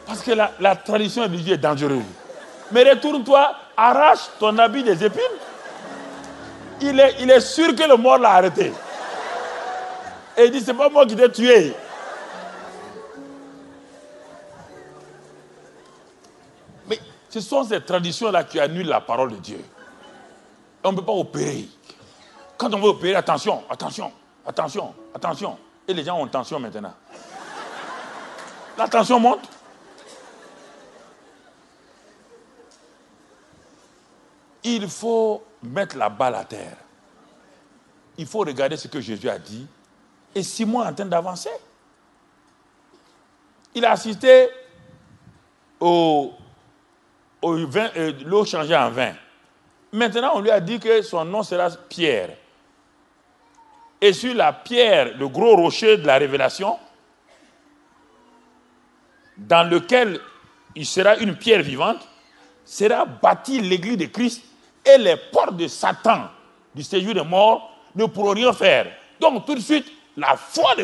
Parce que la tradition religieuse est dangereuse. Mais retourne-toi, arrache ton habit des épines. Il est sûr que le mort l'a arrêté. Et il dit, c'est pas moi qui t'ai tué. Mais ce sont ces traditions-là qui annulent la parole de Dieu. On ne peut pas opérer. Quand on veut opérer, attention. Et les gens ont tension maintenant. La tension monte. Il faut mettre la balle à terre. Il faut regarder ce que Jésus a dit. Et Simon est en train d'avancer. Il a assisté l'eau changée en vin. Maintenant, on lui a dit que son nom sera Pierre. Et sur la pierre, le gros rocher de la révélation, dans lequel il sera une pierre vivante, sera bâtie l'église de Christ. Et les portes de Satan, du séjour des morts, ne pourront rien faire. Donc tout de suite, la foi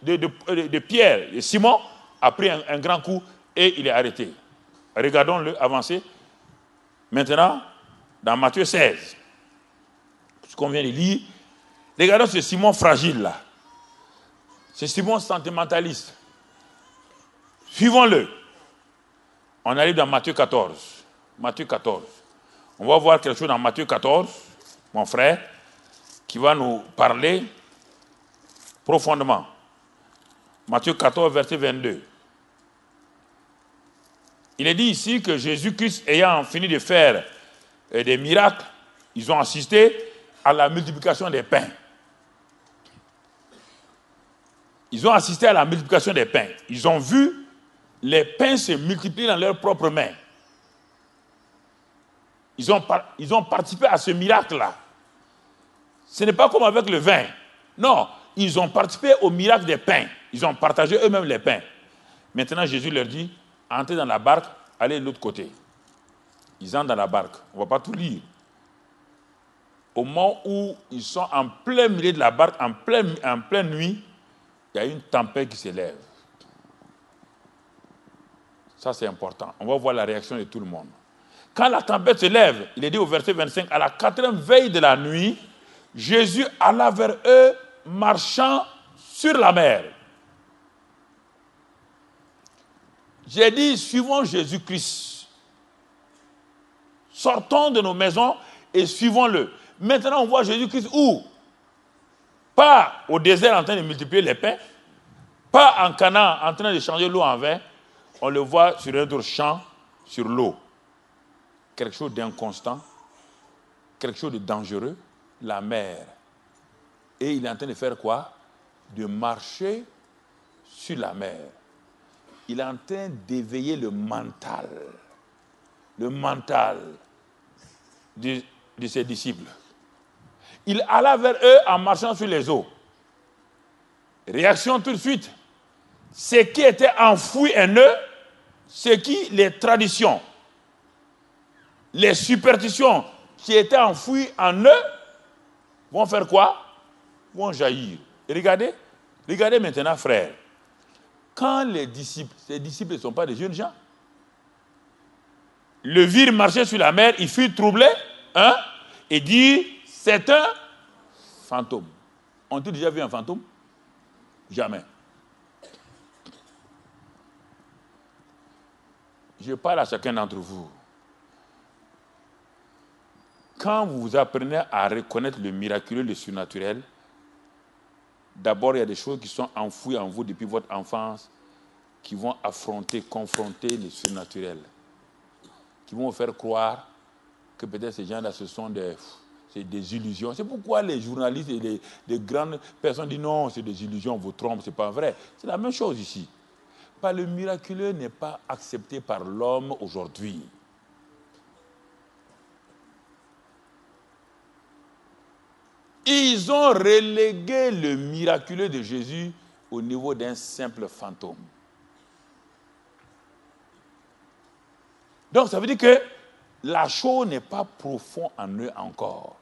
de Pierre, de Simon, a pris un grand coup et il est arrêté. Regardons-le avancer. Maintenant, dans Matthieu 16, ce qu'on vient de lire, regardons ce Simon fragile là. Ce Simon sentimentaliste. Suivons-le. On arrive dans Matthieu 14. Matthieu 14. On va voir quelque chose dans Matthieu 14, mon frère, qui va nous parler profondément. Matthieu 14, verset 22. Il est dit ici que Jésus-Christ, ayant fini de faire des miracles, ils ont assisté à la multiplication des pains. Ils ont assisté à la multiplication des pains. Ils ont vu les pains se multiplier dans leurs propres mains. Ils ont participé à ce miracle-là. Ce n'est pas comme avec le vin. Non, ils ont participé au miracle des pains. Ils ont partagé eux-mêmes les pains. Maintenant, Jésus leur dit, entrez dans la barque, allez de l'autre côté. Ils entrent dans la barque. On ne va pas tout lire. Au moment où ils sont en plein milieu de la barque, en pleine nuit, il y a une tempête qui s'élève. Ça, c'est important. On va voir la réaction de tout le monde. Quand la tempête se lève, il est dit au verset 25, à la 4e veille de la nuit, Jésus alla vers eux, marchant sur la mer. J'ai dit, suivons Jésus-Christ. Sortons de nos maisons et suivons-le. Maintenant, on voit Jésus-Christ où? Pas au désert en train de multiplier les pains, pas en Canaan en train de changer l'eau en vin. On le voit sur un autre champ, sur l'eau. Quelque chose d'inconstant, quelque chose de dangereux, la mer. Et il est en train de faire quoi? De marcher sur la mer. il est en train d'éveiller le mental de ses disciples. Il alla vers eux en marchant sur les eaux. Réaction tout de suite. Ce qui était enfoui en eux, les traditions, les superstitions qui étaient enfouies en eux, vont faire quoi? Vont jaillir. Et regardez maintenant, frères. Quand ces disciples ne sont pas des jeunes gens, le virent marcher sur la mer, il fut troublé, et dit, c'est un fantôme. Ont-ils déjà vu un fantôme? Jamais. Je parle à chacun d'entre vous. Quand vous apprenez à reconnaître le miraculeux, le surnaturel, d'abord, il y a des choses qui sont enfouies en vous depuis votre enfance, qui vont confronter le surnaturel, qui vont vous faire croire que peut-être ces gens-là, c'est des illusions. C'est pourquoi les journalistes et les grandes personnes disent non, c'est des illusions, on vous trompe, c'est pas vrai. C'est la même chose ici. Le miraculeux n'est pas accepté par l'homme aujourd'hui. Ils ont relégué le miraculeux de Jésus au niveau d'un simple fantôme. Donc ça veut dire que la chose n'est pas profonde en eux encore.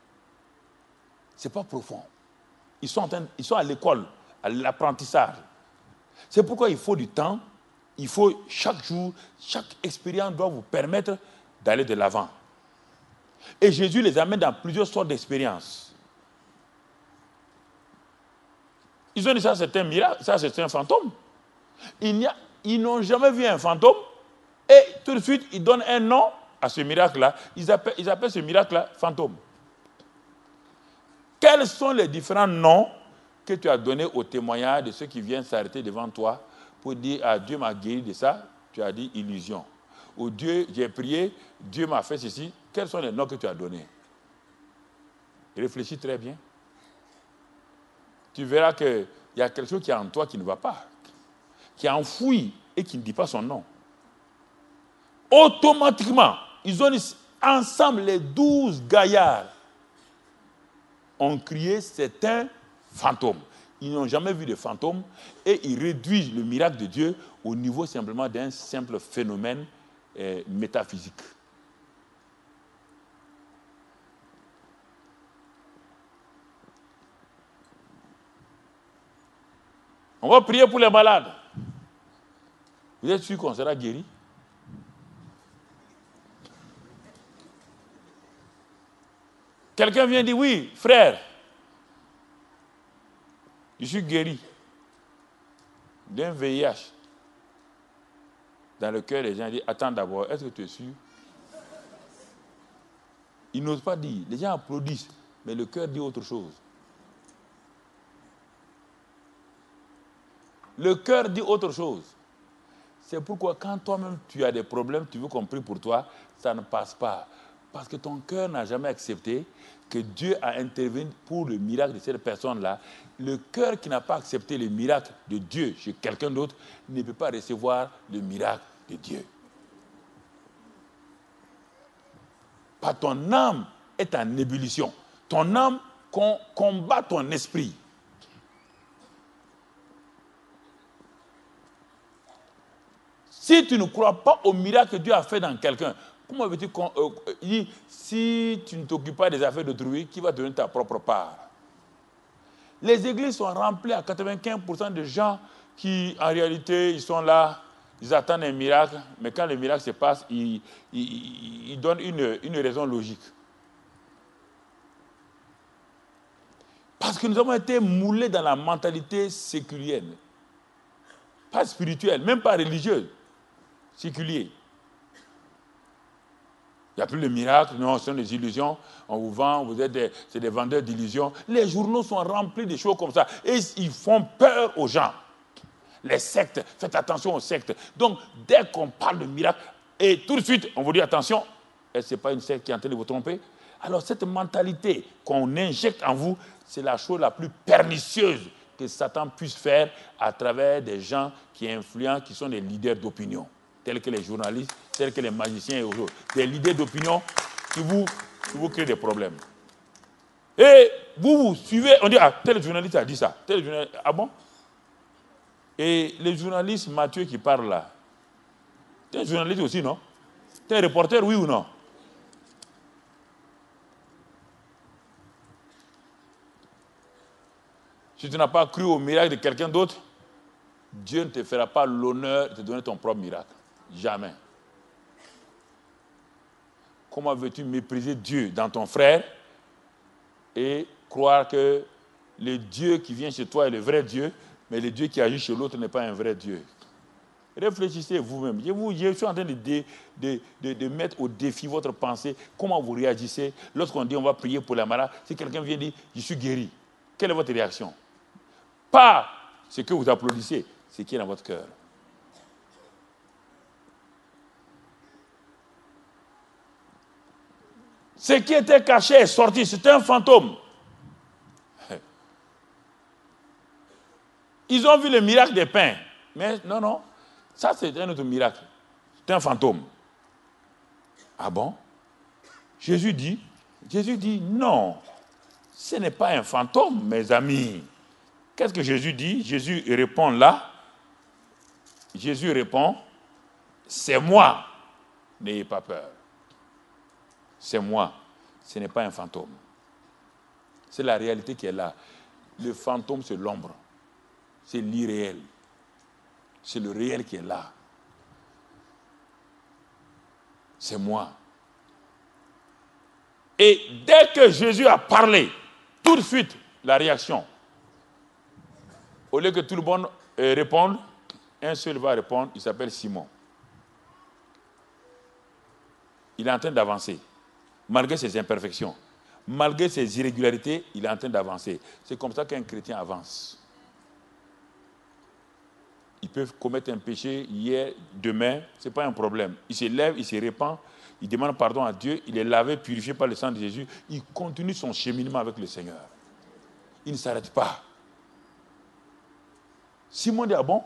C'est pas profond. Ils sont à l'école, à l'apprentissage. C'est pourquoi il faut du temps. Il faut chaque jour, chaque expérience doit vous permettre d'aller de l'avant. Et Jésus les amène dans plusieurs sortes d'expériences. Ils ont dit ça, c'est un miracle, ça, c'est un fantôme. Ils n'ont jamais vu un fantôme. Et tout de suite, ils donnent un nom à ce miracle-là. Ils appellent ce miracle-là fantôme. Quels sont les différents noms que tu as donnés au témoignage de ceux qui viennent s'arrêter devant toi pour dire, ah, Dieu m'a guéri de ça? Tu as dit illusion. Ou Dieu, j'ai prié, Dieu m'a fait ceci. Quels sont les noms que tu as donnés? Réfléchis très bien. Tu verras qu'il y a quelque chose qui est en toi qui ne va pas, qui est enfoui et qui ne dit pas son nom. Automatiquement, ils ont dit, ensemble, les 12 gaillards ont crié, c'est un fantôme. Ils n'ont jamais vu de fantôme et ils réduisent le miracle de Dieu au niveau simplement d'un simple phénomène métaphysique. On va prier pour les malades. Vous êtes sûr qu'on sera guéri? Quelqu'un vient dire, oui, frère, je suis guéri d'un VIH. Dans le cœur, les gens disent, attends d'abord, est-ce que tu es sûr? Ils n'osent pas dire. Les gens applaudissent, mais le cœur dit autre chose. Le cœur dit autre chose. C'est pourquoi quand toi-même tu as des problèmes, tu veux qu'on prie pour toi, ça ne passe pas. Parce que ton cœur n'a jamais accepté que Dieu a intervenu pour le miracle de cette personne-là. Le cœur qui n'a pas accepté le miracle de Dieu chez quelqu'un d'autre ne peut pas recevoir le miracle de Dieu. Ton âme est en ébullition. Ton âme combat ton esprit. Si tu ne crois pas au miracle que Dieu a fait dans quelqu'un, comment veux-tu dire, si tu ne t'occupes pas des affaires d'autrui, qui va te donner ta propre part? Les églises sont remplies à 95% de gens qui, en réalité, ils sont là, ils attendent un miracle, mais quand le miracle se passe, ils donnent une raison logique. Parce que nous avons été moulés dans la mentalité séculière, pas spirituelle, même pas religieuse. Séculier. Il n'y a plus le miracle, non, ce sont des illusions, on vous vend, c'est des vendeurs d'illusions. Les journaux sont remplis de choses comme ça et ils font peur aux gens. Les sectes, faites attention aux sectes. Donc, dès qu'on parle de miracle, et tout de suite, on vous dit attention, ce n'est pas une secte qui est en train de vous tromper. Alors, cette mentalité qu'on injecte en vous, c'est la chose la plus pernicieuse que Satan puisse faire à travers des gens qui influencent, qui sont des leaders d'opinion, tels que les journalistes, tels que les magiciens et autres. Des leaders d'opinion qui vous créent des problèmes. Et vous suivez, on dit, ah, tel journaliste a dit ça. Tel journaliste, ah bon? Et les journalistes Mathieu qui parle là, t'es un journaliste aussi, non? T'es un reporter, oui ou non? Si tu n'as pas cru au miracle de quelqu'un d'autre, Dieu ne te fera pas l'honneur de te donner ton propre miracle. Jamais. Comment veux-tu mépriser Dieu dans ton frère et croire que le Dieu qui vient chez toi est le vrai Dieu, mais le Dieu qui agit chez l'autre n'est pas un vrai Dieu? Réfléchissez vous-même. Je suis en train de mettre au défi votre pensée. Comment vous réagissez lorsqu'on dit on va prier pour la malade? Si quelqu'un vient dire je suis guéri, quelle est votre réaction? Pas ce que vous applaudissez, ce qui est dans votre cœur. Ce qui était caché est sorti, c'était un fantôme. Ils ont vu le miracle des pains. Mais non, ça c'est un autre miracle. C'est un fantôme. Ah bon? Jésus dit non, ce n'est pas un fantôme, mes amis. Qu'est-ce que Jésus dit? Jésus répond là. Jésus répond, c'est moi, n'ayez pas peur. C'est moi, ce n'est pas un fantôme. C'est la réalité qui est là. Le fantôme, c'est l'ombre. C'est l'irréel. C'est le réel qui est là. C'est moi. Et dès que Jésus a parlé, tout de suite, la réaction. Au lieu que tout le monde réponde, un seul va répondre, il s'appelle Simon. Il est en train d'avancer. Malgré ses imperfections, malgré ses irrégularités, il est en train d'avancer. C'est comme ça qu'un chrétien avance. Il peut commettre un péché hier, demain, ce n'est pas un problème. Il se lève, il se répand, il demande pardon à Dieu, il est lavé, purifié par le sang de Jésus, il continue son cheminement avec le Seigneur. Il ne s'arrête pas. Simon dit, ah bon?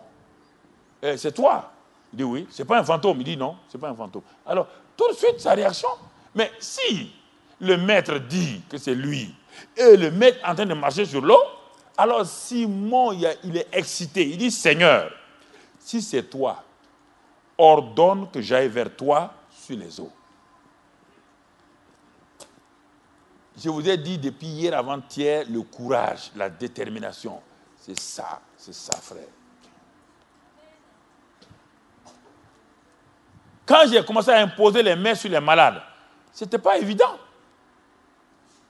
C'est toi? Il dit oui. C'est pas un fantôme? Il dit non, c'est pas un fantôme. Alors, tout de suite, sa réaction. Mais si le maître dit que c'est lui, et le maître est en train de marcher sur l'eau, alors Simon, il est excité. Il dit, Seigneur, si c'est toi, ordonne que j'aille vers toi sur les eaux. Je vous ai dit depuis hier avant-hier, le courage, la détermination. C'est ça, frère. Quand j'ai commencé à imposer les mains sur les malades, ce n'était pas évident.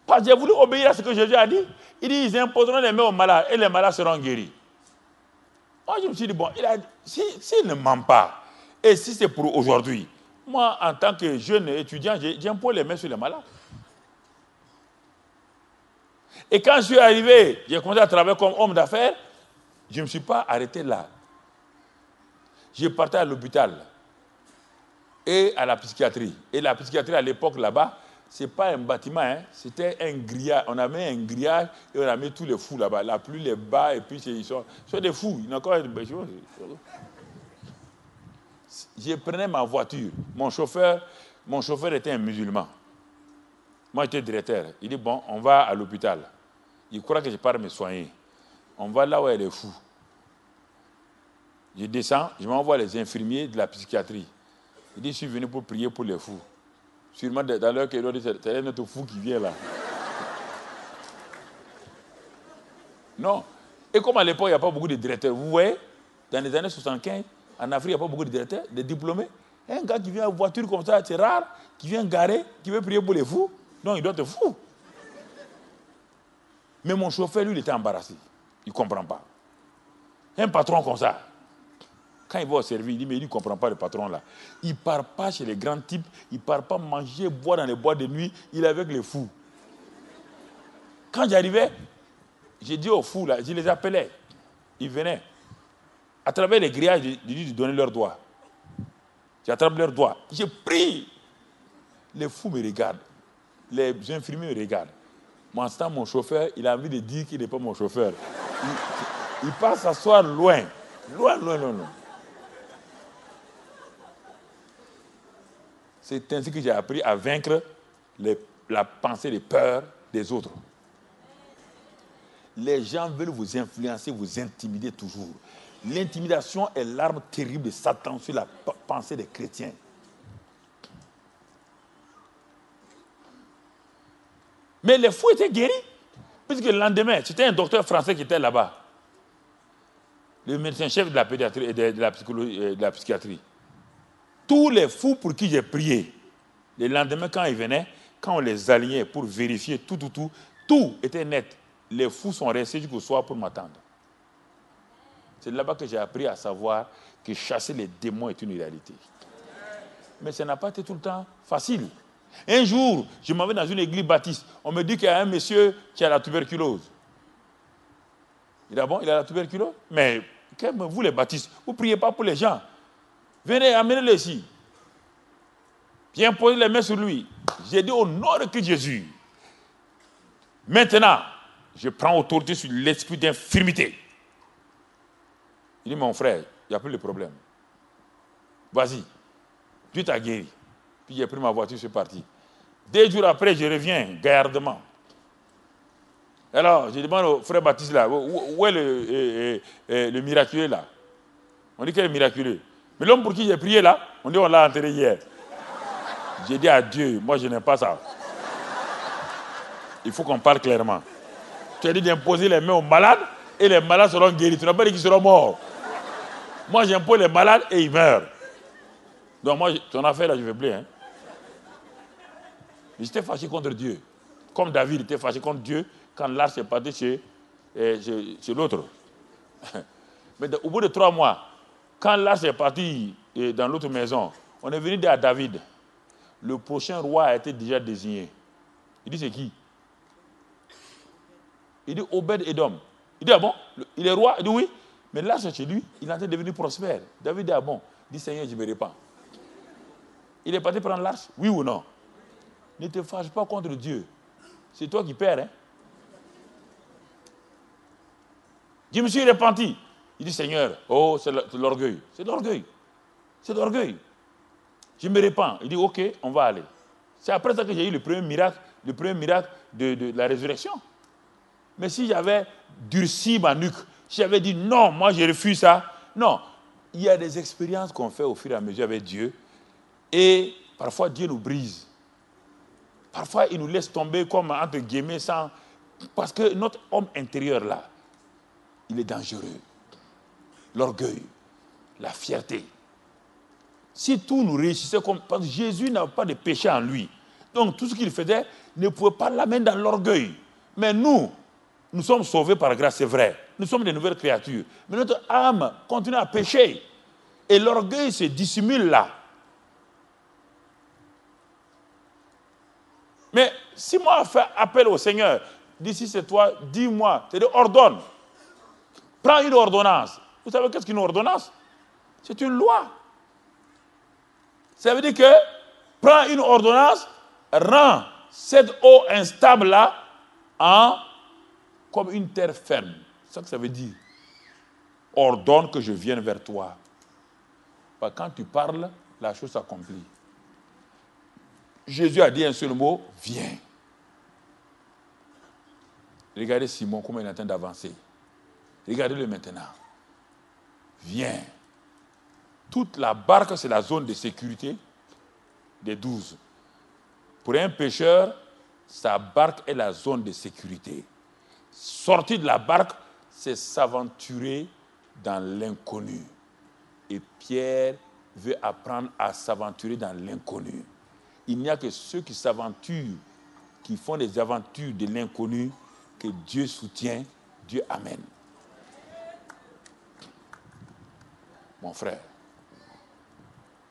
Parce que j'ai voulu obéir à ce que Jésus a dit. Il dit, ils imposeront les mains aux malades et les malades seront guéris. Moi, je me suis dit, bon, s'il ne ment pas, et si c'est pour aujourd'hui, moi, en tant que jeune étudiant, j'impose les mains sur les malades. Et quand je suis arrivé, j'ai commencé à travailler comme homme d'affaires, je ne me suis pas arrêté là. Je partais à l'hôpital et à la psychiatrie. Et la psychiatrie, à l'époque, là-bas, ce n'est pas un bâtiment, hein, c'était un grillage. On a mis un grillage et on a mis tous les fous là-bas. La pluie, les bas, et puis ils sont des fous. Il y a encore des choses. Je prenais ma voiture. Mon chauffeur était un musulman. Moi, j'étais directeur. Il dit, bon, on va à l'hôpital. Il croit que je pars me soigner. On va là où il y a les fous. Je descends, je m'envoie les infirmiers de la psychiatrie. Il dit, je suis venu pour prier pour les fous. Sûrement, dans leur cœur, c'est un autre fou qui vient là. Non. Et comme à l'époque, il n'y a pas beaucoup de directeurs. Vous voyez, dans les années 75, en Afrique, il n'y a pas beaucoup de directeurs, de diplômés. Un gars qui vient en voiture comme ça, c'est rare, qui vient garer, qui veut prier pour les fous. Non, il doit être fou. Mais mon chauffeur, lui, il était embarrassé. Il ne comprend pas. Un patron comme ça, quand il va au service, il dit, mais il ne comprend pas le patron là. Il ne part pas chez les grands types, il ne part pas manger, boire dans les boîtes de nuit, il est avec les fous. Quand j'arrivais, j'ai dit aux fous là, je les appelais. Ils venaient. À travers les grillages, je dis de donner leurs doigts. J'attrape leurs doigts. Je prie. Les fous me regardent. Les infirmiers me regardent. Moi, en ce temps, mon chauffeur, il a envie de dire qu'il n'est pas mon chauffeur. Il part s'asseoir loin. Loin, loin, loin, loin. C'est ainsi que j'ai appris à vaincre la pensée, les peurs des autres. Les gens veulent vous influencer, vous intimider toujours. L'intimidation est l'arme terrible de Satan sur la pensée des chrétiens. Mais les fous étaient guéris. Puisque le lendemain, c'était un docteur français qui était là-bas. Le médecin-chef de la pédiatrie et de la psychologie, de la psychiatrie. Tous les fous pour qui j'ai prié, le lendemain, quand ils venaient, quand on les alignait pour vérifier tout était net. Les fous sont restés jusqu'au soir pour m'attendre. C'est là-bas que j'ai appris à savoir que chasser les démons est une réalité. Mais ça n'a pas été tout le temps facile. Un jour, je m'en vais dans une église baptiste. On me dit qu'il y a un monsieur qui a la tuberculose. Il dit, bon, il a la tuberculose? Mais vous les baptistes, vous ne priez pas pour les gens. Venez, amenez-le ici. Viens poser les mains sur lui. J'ai dit au nom de Christ Jésus. Maintenant, je prends autorité sur l'esprit d'infirmité. Il dit, mon frère, il n'y a plus de problème. Vas-y. Dieu t'a guéri. Puis j'ai pris ma voiture, je suis parti. 2 jours après, je reviens gaillardement. Alors, je demande au frère Baptiste là, où est le miraculeux là? On dit qu'il est miraculeux. Mais l'homme pour qui j'ai prié là, on dit on l'a enterré hier. J'ai dit à Dieu, moi je n'aime pas ça. Il faut qu'on parle clairement. Tu as dit d'imposer les mains aux malades et les malades seront guéris. Tu n'as pas dit qu'ils seront morts. Moi j'impose les malades et ils meurent. Donc moi, ton affaire là, je ne veux plus. Hein. J'étais fâché contre Dieu. Comme David était fâché contre Dieu quand l'arche est partie chez l'autre. Mais au bout de 3 mois, quand l'arche est partie dans l'autre maison, on est venu dire à David, le prochain roi a été déjà désigné. Il dit, c'est qui? Il dit, Obed-Edom. Il dit, ah bon? Il est roi? Il dit, oui. Mais l'arche chez lui, il est en train de devenir prospère. David dit, ah bon? Il dit, Seigneur, je me répands. Il est parti prendre l'arche? Oui ou non? Ne te fâche pas contre Dieu. C'est toi qui perds. Hein? Je me suis repenti. Il dit, Seigneur, oh, c'est l'orgueil. C'est l'orgueil. C'est l'orgueil. Je me répands. Il dit, ok, on va aller. C'est après ça que j'ai eu le premier miracle de la résurrection. Mais si j'avais durci ma nuque, si j'avais dit, non, moi je refuse ça. Non, il y a des expériences qu'on fait au fur et à mesure avec Dieu. Et parfois, Dieu nous brise. Parfois, il nous laisse tomber comme entre guillemets sans... Parce que notre homme intérieur, là, il est dangereux. L'orgueil, la fierté. Si tout nous réussissait comme... Parce que Jésus n'a pas de péché en lui. Donc, tout ce qu'il faisait ne pouvait pas l'amener dans l'orgueil. Mais nous sommes sauvés par grâce, c'est vrai. Nous sommes des nouvelles créatures. Mais notre âme continue à pécher. Et l'orgueil se dissimule là. Mais si moi je fais appel au Seigneur, d'ici c'est toi, dis-moi, c'est-à-dire ordonne. Prends une ordonnance. Vous savez qu'est-ce qu'une ordonnance? C'est une loi. Ça veut dire que prends une ordonnance, rends cette eau instable là comme une terre ferme. C'est ça que ça veut dire. Ordonne que je vienne vers toi. Quand tu parles, la chose s'accomplit. Jésus a dit un seul mot, viens. Regardez Simon, comment il est en train d'avancer. Regardez-le maintenant. Viens. Toute la barque, c'est la zone de sécurité des 12. Pour un pêcheur, sa barque est la zone de sécurité. Sortir de la barque, c'est s'aventurer dans l'inconnu. Et Pierre veut apprendre à s'aventurer dans l'inconnu. Il n'y a que ceux qui s'aventurent, qui font des aventures de l'inconnu, que Dieu soutient, Dieu amène. Mon frère,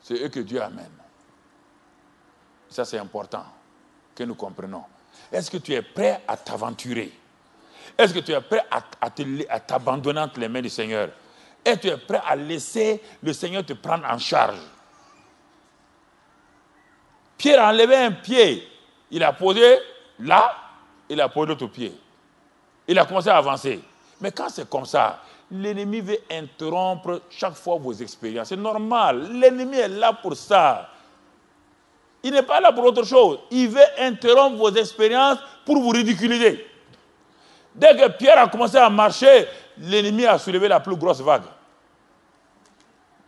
c'est eux que Dieu amène. Ça, c'est important que nous comprenions. Est-ce que tu es prêt à t'aventurer? Est-ce que tu es prêt à t'abandonner entre les mains du Seigneur? Est-ce que tu es prêt à laisser le Seigneur te prendre en charge? Pierre a enlevé un pied. Il a posé là, il a posé l'autre pied. Il a commencé à avancer. Mais quand c'est comme ça, l'ennemi veut interrompre chaque fois vos expériences. C'est normal. L'ennemi est là pour ça. Il n'est pas là pour autre chose. Il veut interrompre vos expériences pour vous ridiculiser. Dès que Pierre a commencé à marcher, l'ennemi a soulevé la plus grosse vague.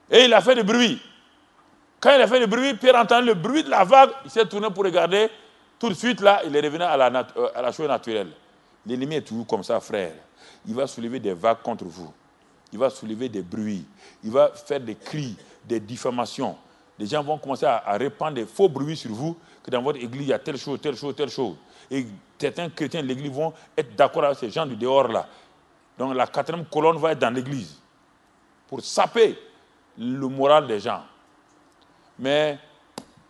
Et il a fait du bruit. Quand il a fait du bruit, Pierre entend le bruit de la vague. Il s'est tourné pour regarder. Tout de suite, là, il est revenu à la chose naturelle. L'ennemi est toujours comme ça, frère. Il va soulever des vagues contre vous. Il va soulever des bruits. Il va faire des cris, des diffamations. Les gens vont commencer à répandre des faux bruits sur vous, que dans votre église, il y a telle chose, telle chose, telle chose. Et certains chrétiens de l'église vont être d'accord avec ces gens du dehors-là. Donc la 4e colonne va être dans l'église pour saper le moral des gens. Mais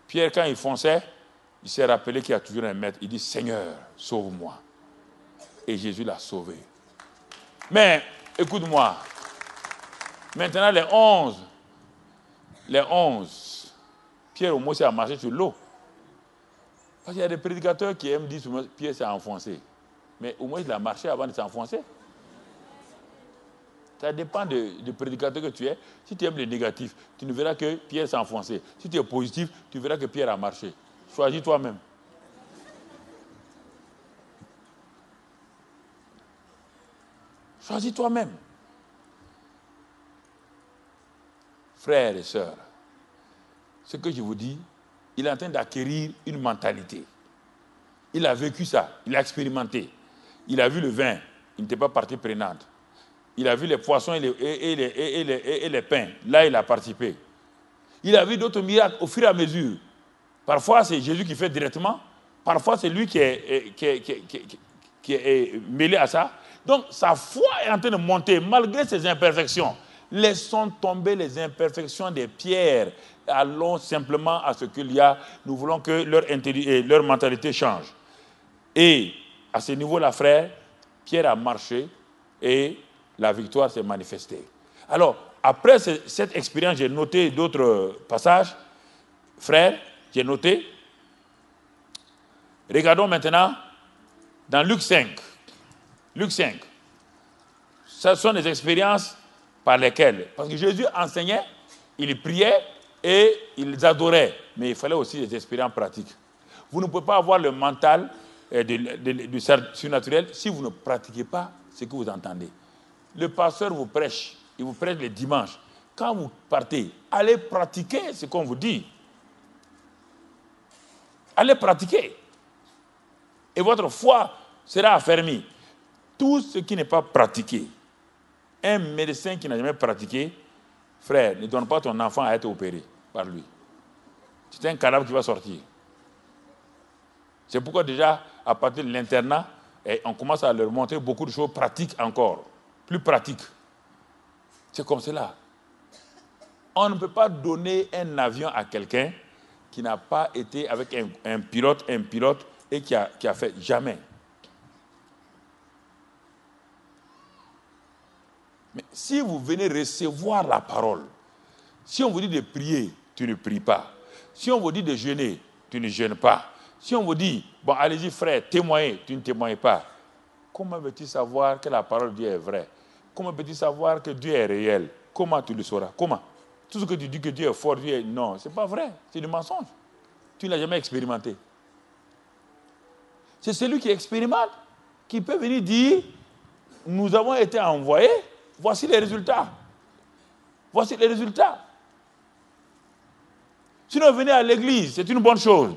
Pierre, quand il fonçait, il s'est rappelé qu'il y a toujours un maître. Il dit, Seigneur, sauve-moi. Et Jésus l'a sauvé. Mais, écoute-moi. Maintenant, les 11, Pierre au moins s'est marché sur l'eau. Parce qu'il y a des prédicateurs qui aiment dire que Pierre s'est enfoncé. Mais au moins il a marché avant de s'enfoncer. Ça dépend du prédicateur que tu es. Si tu aimes le négatif, tu ne verras que Pierre s'est enfoncé. Si tu es positif, tu verras que Pierre a marché. Choisis toi-même. Choisis toi-même. Frères et sœurs, ce que je vous dis, il est en train d'acquérir une mentalité. Il a vécu ça, il a expérimenté. Il a vu le vin, il n'était pas partie prenante. Il a vu les poissons et les pains, là il a participé. Il a vu d'autres miracles au fur et à mesure. Parfois c'est Jésus qui fait directement, parfois c'est lui qui est mêlé à ça. Donc sa foi est en train de monter malgré ses imperfections. Laissons tomber les imperfections des pierres. Allons simplement à ce qu'il y a. Nous voulons que leur mentalité change. Et à ce niveau-là, frère, Pierre a marché et la victoire s'est manifestée. Alors, après cette expérience, j'ai noté d'autres passages. Frère, j'ai noté. Regardons maintenant dans Luc 5. Luc 5. Ce sont des expériences par lesquelles, parce que Jésus enseignait, il priait et il adorait, mais il fallait aussi des expériences pratiques. Vous ne pouvez pas avoir le mental du surnaturel si vous ne pratiquez pas ce que vous entendez. Le pasteur vous prêche, il vous prêche les dimanches. Quand vous partez, allez pratiquer ce qu'on vous dit. Allez pratiquer. Et votre foi sera affermie. Tout ce qui n'est pas pratiqué, un médecin qui n'a jamais pratiqué, frère, ne donne pas ton enfant à être opéré par lui. C'est un cadavre qui va sortir. C'est pourquoi déjà, à partir de l'internat, on commence à leur montrer beaucoup de choses pratiques encore, plus pratiques. C'est comme cela. On ne peut pas donner un avion à quelqu'un qui n'a pas été avec un pilote et qui a fait jamais. Mais si vous venez recevoir la parole, si on vous dit de prier, tu ne pries pas. Si on vous dit de jeûner, tu ne jeûnes pas. Si on vous dit, bon, allez-y frère, témoignez, tu ne témoignes pas. Comment veux-tu savoir que la parole de Dieu est vraie? Comment peux-tu savoir que Dieu est réel? Comment tu le sauras? Comment? Tout ce que tu dis que Dieu est fort, Dieu est... Non, ce n'est pas vrai, c'est du mensonge. Tu ne l'as jamais expérimenté. C'est celui qui expérimente qui peut venir dire, nous avons été envoyés, voici les résultats. Voici les résultats. Sinon, venez à l'église, c'est une bonne chose.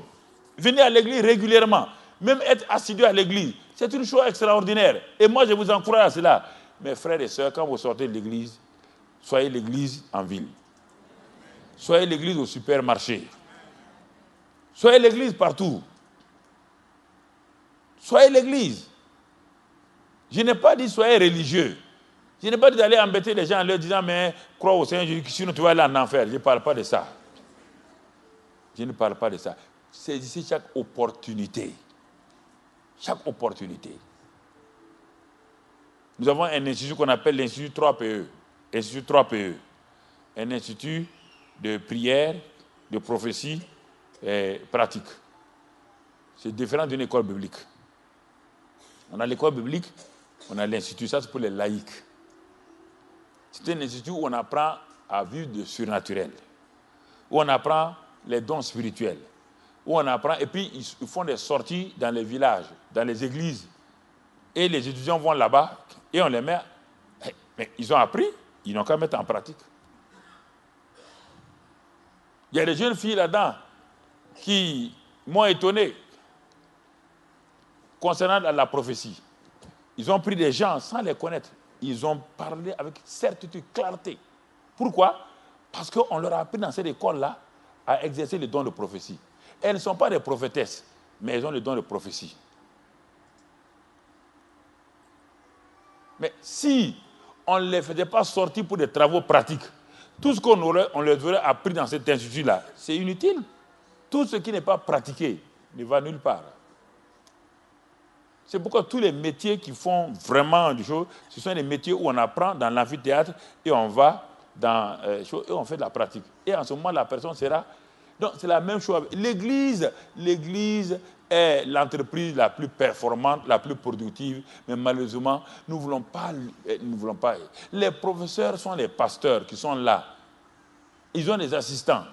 Venez à l'église régulièrement. Même être assidu à l'église, c'est une chose extraordinaire. Et moi, je vous encourage à cela. Mes frères et sœurs, quand vous sortez de l'église, soyez l'église en ville. Soyez l'église au supermarché. Soyez l'église partout. Soyez l'église. Je n'ai pas dit soyez religieux. Je n'ai pas dit d'aller embêter les gens en leur disant mais crois au Seigneur, sinon tu vas aller en enfer. Je ne parle pas de ça. Je ne parle pas de ça. Saisissez chaque opportunité. Chaque opportunité. Nous avons un institut qu'on appelle l'Institut 3PE. Institut 3PE. Un institut de prière, de prophétie et pratique. C'est différent d'une école biblique. On a l'école biblique On a l'Institut, ça c'est pour les laïcs. C'est un institut où on apprend à vivre de surnaturel, où on apprend les dons spirituels, où on apprend, et puis ils font des sorties dans les villages, dans les églises, et les étudiants vont là-bas, et on les met, mais ils ont appris, ils n'ont qu'à mettre en pratique. Il y a des jeunes filles là-dedans qui m'ont étonné concernant la prophétie. Ils ont pris des gens sans les connaître. Ils ont parlé avec certitude, clarté. Pourquoi? Parce qu'on leur a appris dans cette école-là à exercer le don de prophétie. Elles ne sont pas des prophétesses, mais elles ont le don de prophétie. Mais si on ne les faisait pas sortir pour des travaux pratiques, tout ce on les aurait appris dans cet institut-là, c'est inutile. Tout ce qui n'est pas pratiqué ne va nulle part. C'est pourquoi tous les métiers qui font vraiment des choses, ce sont des métiers où on apprend dans l'amphithéâtre et on va dans et on fait de la pratique. Et en ce moment, la personne sera... Donc, c'est la même chose. L'Église est l'entreprise la plus performante, la plus productive, mais malheureusement, nous ne voulons pas. Les professeurs sont les pasteurs qui sont là. Ils ont des assistants.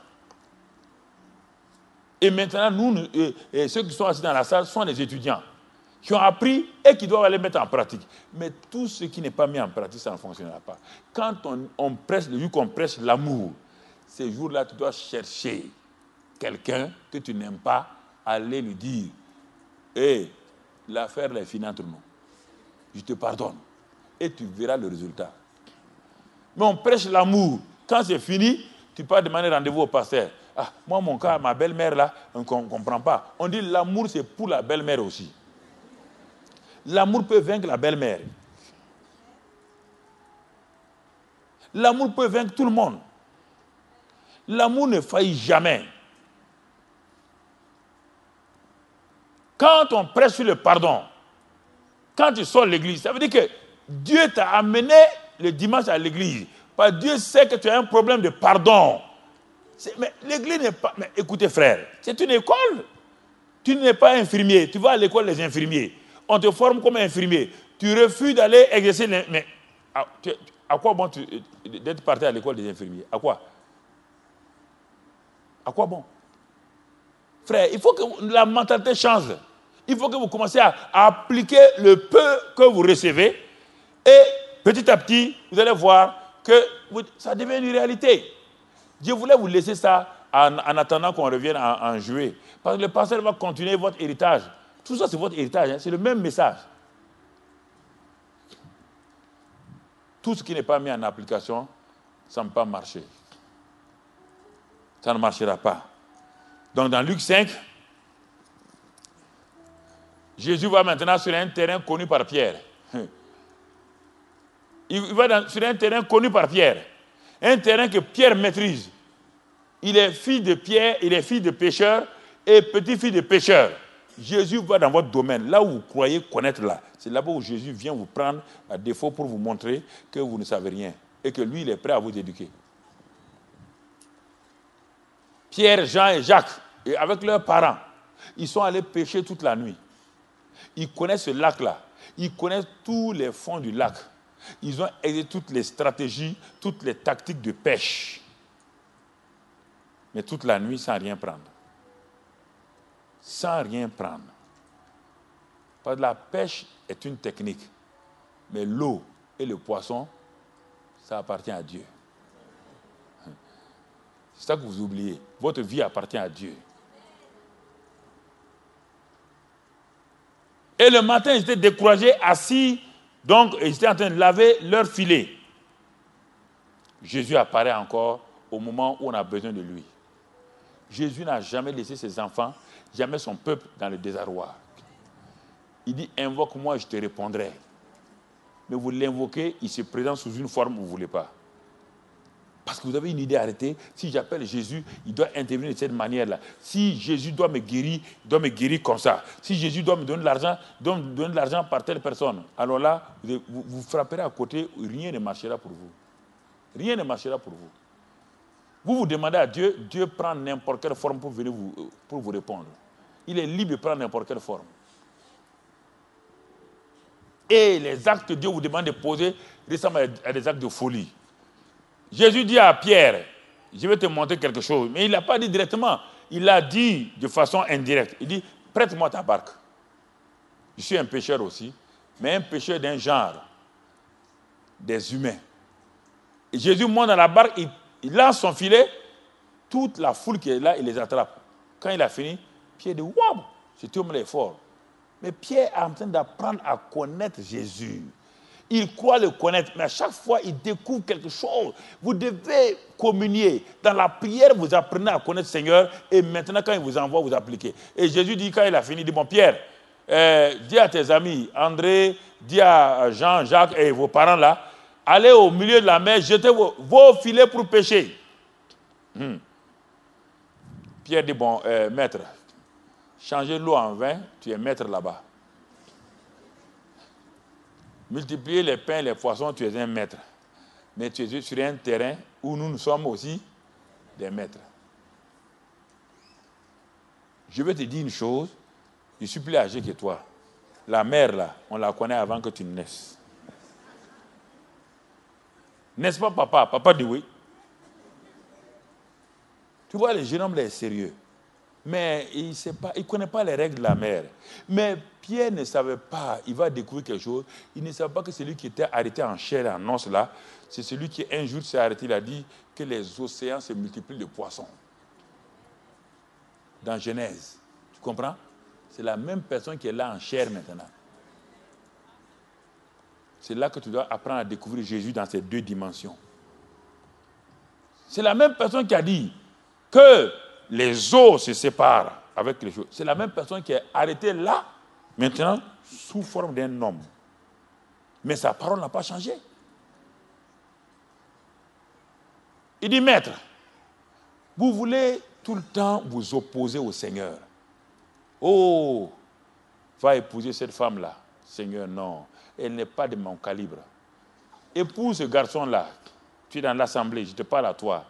Et maintenant, nous, ceux qui sont assis dans la salle sont des étudiants qui ont appris et qui doivent aller mettre en pratique. Mais tout ce qui n'est pas mis en pratique, ça ne fonctionnera pas. Quand on prêche, le jour qu'on prêche l'amour, ces jours-là, tu dois chercher quelqu'un que tu n'aimes pas, aller lui dire « Hé, l'affaire est finie entre nous. Je te pardonne. » Et tu verras le résultat. Mais on prêche l'amour. Quand c'est fini, tu peux demander rendez-vous au pasteur. Ah, moi, mon cas, ma belle-mère, là, on ne comprend pas. On dit l'amour, c'est pour la belle-mère aussi. L'amour peut vaincre la belle-mère. L'amour peut vaincre tout le monde. L'amour ne faillit jamais. Quand on prêche sur le pardon, quand tu sors de l'église, ça veut dire que Dieu t'a amené le dimanche à l'église. Parce que Dieu sait que tu as un problème de pardon. Mais l'église n'est pas... Mais écoutez frère, c'est une école. Tu n'es pas infirmier, tu vas à l'école des infirmiers. On te forme comme infirmier. Tu refuses d'aller exercer... Mais à quoi bon d'être parti à l'école des infirmiers? À quoi? À quoi bon? Frère, il faut que la mentalité change. Il faut que vous commenciez à appliquer le peu que vous recevez. Et petit à petit, vous allez voir que ça devient une réalité. Dieu voulait vous laisser ça en attendant qu'on revienne en juillet. Parce que le pasteur va continuer votre héritage. Tout ça, c'est votre héritage. Hein? C'est le même message. Tout ce qui n'est pas mis en application, ça ne peut pas marcher. Ça ne marchera pas. Donc dans Luc 5, Jésus va maintenant sur un terrain connu par Pierre. Il va sur un terrain connu par Pierre. Un terrain que Pierre maîtrise. Il est fils de Pierre, il est fils de pécheur et petit-fils de pécheur. Jésus va dans votre domaine, là où vous croyez connaître là. C'est là-bas où Jésus vient vous prendre à défaut pour vous montrer que vous ne savez rien et que lui, il est prêt à vous éduquer. Pierre, Jean et Jacques, et avec leurs parents, ils sont allés pêcher toute la nuit. Ils connaissent ce lac-là. Ils connaissent tous les fonds du lac. Ils ont aidé toutes les stratégies, toutes les tactiques de pêche. Mais toute la nuit sans rien prendre. Sans rien prendre. Parce que la pêche est une technique. Mais l'eau et le poisson, ça appartient à Dieu. C'est ça que vous oubliez. Votre vie appartient à Dieu. Et le matin, ils étaient découragés, assis, donc ils étaient en train de laver leur filet. Jésus apparaît encore au moment où on a besoin de lui. Jésus n'a jamais laissé ses enfants, jamais son peuple dans le désarroi. Il dit, invoque-moi et je te répondrai. Mais vous l'invoquez, il se présente sous une forme où vous ne voulez pas. Parce que vous avez une idée arrêtée. Si j'appelle Jésus, il doit intervenir de cette manière-là. Si Jésus doit me guérir, il doit me guérir comme ça. Si Jésus doit me donner de l'argent, il doit me donner de l'argent par telle personne. Alors là, vous frapperez à côté, rien ne marchera pour vous. Rien ne marchera pour vous. Vous demandez à Dieu, Dieu prend n'importe quelle forme pour venir pour vous répondre. Il est libre de prendre n'importe quelle forme. Et les actes que Dieu vous demande de poser ressemblent à des actes de folie. Jésus dit à Pierre, je vais te montrer quelque chose. Mais il n'a pas dit directement. Il l'a dit de façon indirecte. Il dit, prête-moi ta barque. Je suis un pécheur aussi, mais un pécheur d'un genre, des humains. Et Jésus monte dans la barque, il lance son filet, toute la foule qui est là, il les attrape. Quand il a fini, Pierre dit, waouh, cet homme-là est fort. Mais Pierre est en train d'apprendre à connaître Jésus. Il croit le connaître, mais à chaque fois, il découvre quelque chose. Vous devez communier. Dans la prière, vous apprenez à connaître le Seigneur, et maintenant, quand il vous envoie, vous appliquez. Et Jésus dit, quand il a fini, il dit, bon, Pierre, dis à tes amis, André, dis à Jean, Jacques et vos parents là, allez au milieu de la mer, jetez vos filets pour pêcher. Pierre dit, bon, maître, changez l'eau en vin, tu es maître là-bas. Multiplier les pains et les poissons, tu es un maître. Mais tu es sur un terrain où nous sommes aussi des maîtres. Je vais te dire une chose, je suis plus âgé que toi. La mer, là, on la connaît avant que tu naisses. N'est-ce pas, papa? Papa dit oui. Tu vois, le jeune homme, là, est sérieux. Mais il ne connaît pas les règles de la mer. Mais Pierre ne savait pas, il va découvrir quelque chose. Il ne savait pas que celui qui était arrêté en chair et en os là, c'est celui qui un jour s'est arrêté, il a dit que les océans se multiplient de poissons. Dans Genèse. Tu comprends? C'est la même personne qui est là en chair maintenant. C'est là que tu dois apprendre à découvrir Jésus dans ces deux dimensions. C'est la même personne qui a dit que les eaux se séparent avec les choses. C'est la même personne qui est arrêtée là, maintenant, sous forme d'un homme. Mais sa parole n'a pas changé. Il dit, maître, vous voulez tout le temps vous opposer au Seigneur. Oh, va épouser cette femme-là. Seigneur, non, elle n'est pas de mon calibre. Épouse ce garçon-là. Tu es dans l'assemblée, je te parle à toi.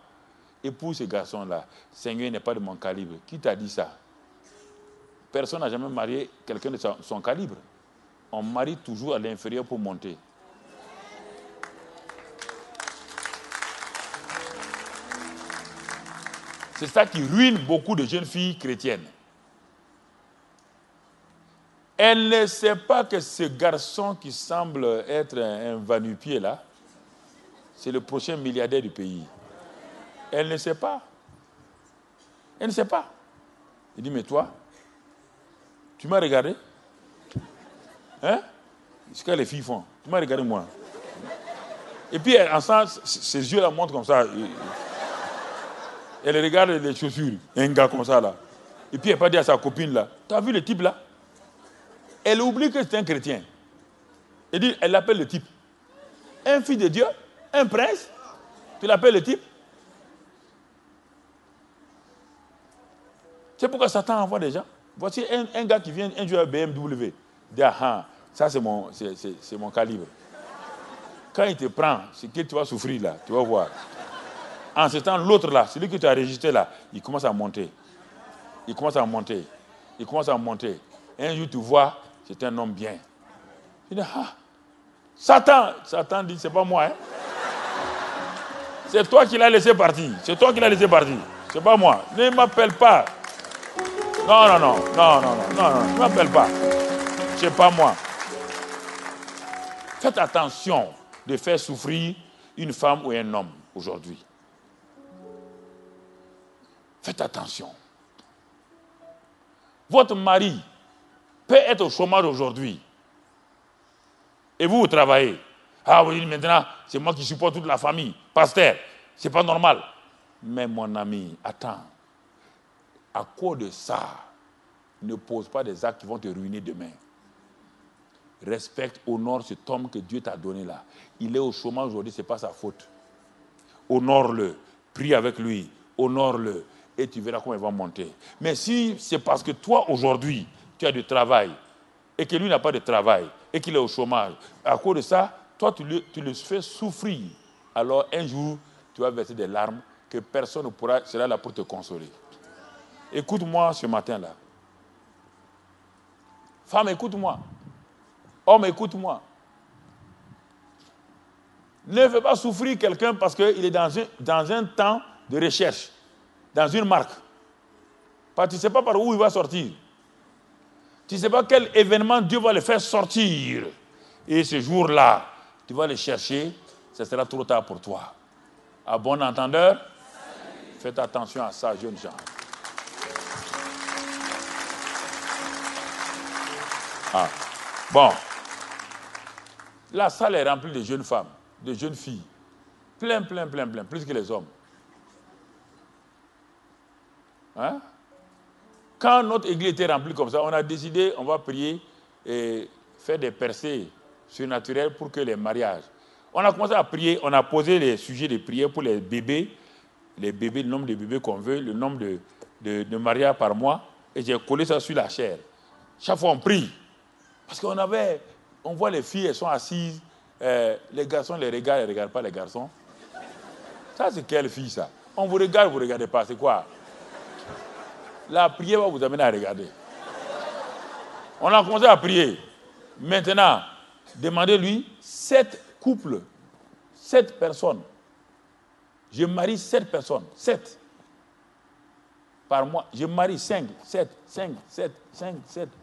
Épouse ce garçon-là. Seigneur n'est pas de mon calibre. Qui t'a dit ça? Personne n'a jamais marié quelqu'un de son calibre. On marie toujours à l'inférieur pour monter. C'est ça qui ruine beaucoup de jeunes filles chrétiennes. Elle ne sait pas que ce garçon qui semble être un va-nu-pied là, c'est le prochain milliardaire du pays. Elle ne sait pas. Elle ne sait pas. Il dit, mais toi, tu m'as regardé? Hein? Ce que les filles font. Tu m'as regardé moi. Et puis, ensemble, ses yeux la montrent comme ça. Elle regarde les chaussures. Un gars comme ça là. Et puis, elle pas dit à sa copine là, tu as vu le type là? Elle oublie que c'est un chrétien. Elle l'appelle le type. Un fils de Dieu, un prince, tu l'appelles le type. C'est pourquoi Satan envoie des gens. Voici un gars qui vient un jour à BMW. Il dit, ah, ça c'est mon calibre. Quand il te prend, c'est que tu vas souffrir là, tu vas voir. En ce temps, l'autre là, celui que tu as enregistré là, il commence à monter. Il commence à monter. Il commence à monter. Un jour, tu vois, c'est un homme bien. Il dit, ah, Satan dit, c'est pas moi. Hein? C'est toi qui l'as laissé partir. C'est toi qui l'as laissé partir. C'est pas moi. Ne m'appelle pas. Non, ne m'appelle pas. C'est pas moi. Faites attention de faire souffrir une femme ou un homme aujourd'hui. Faites attention. Votre mari peut être au chômage aujourd'hui. Et vous travaillez. Ah oui, maintenant, c'est moi qui supporte toute la famille. Pasteur, c'est pas normal. Mais mon ami, attends. À cause de ça, ne pose pas des actes qui vont te ruiner demain. Respecte, honore cet homme que Dieu t'a donné là. Il est au chômage aujourd'hui, ce n'est pas sa faute. Honore-le, prie avec lui, honore-le, et tu verras comment il va monter. Mais si c'est parce que toi, aujourd'hui, tu as du travail, et que lui n'a pas de travail, et qu'il est au chômage, à cause de ça, toi, tu le fais souffrir. Alors, un jour, tu vas verser des larmes que personne ne sera là pour te consoler. Écoute-moi ce matin-là. Femme, écoute-moi. Homme, écoute-moi. Ne fais pas souffrir quelqu'un parce qu'il est dans un temps de recherche, dans une marque. Parce que tu ne sais pas par où il va sortir. Tu ne sais pas quel événement Dieu va le faire sortir. Et ce jour-là, tu vas le chercher, ce sera trop tard pour toi. À bon entendeur, faites attention à ça, jeunes gens. Ah. Bon. La salle est remplie de jeunes femmes, de jeunes filles. Plein, plus que les hommes. Hein? Quand notre église était remplie comme ça, on a décidé, on va prier et faire des percées surnaturelles pour que les mariages. On a commencé à prier, on a posé les sujets de prière pour les bébés, le nombre de bébés qu'on veut, le nombre de mariages par mois, et j'ai collé ça sur la chair. Chaque fois on prie. Parce on voit les filles, elles sont assises, les garçons les regardent, elles ne regardent pas les garçons. Ça, c'est quelle fille, ça? On vous regarde, vous ne regardez pas, c'est quoi? La prière va vous amener à regarder. On a commencé à prier. Maintenant, demandez-lui 7 couples, 7 personnes. Je marie 7 personnes, 7. Par mois, je marie 5, 7,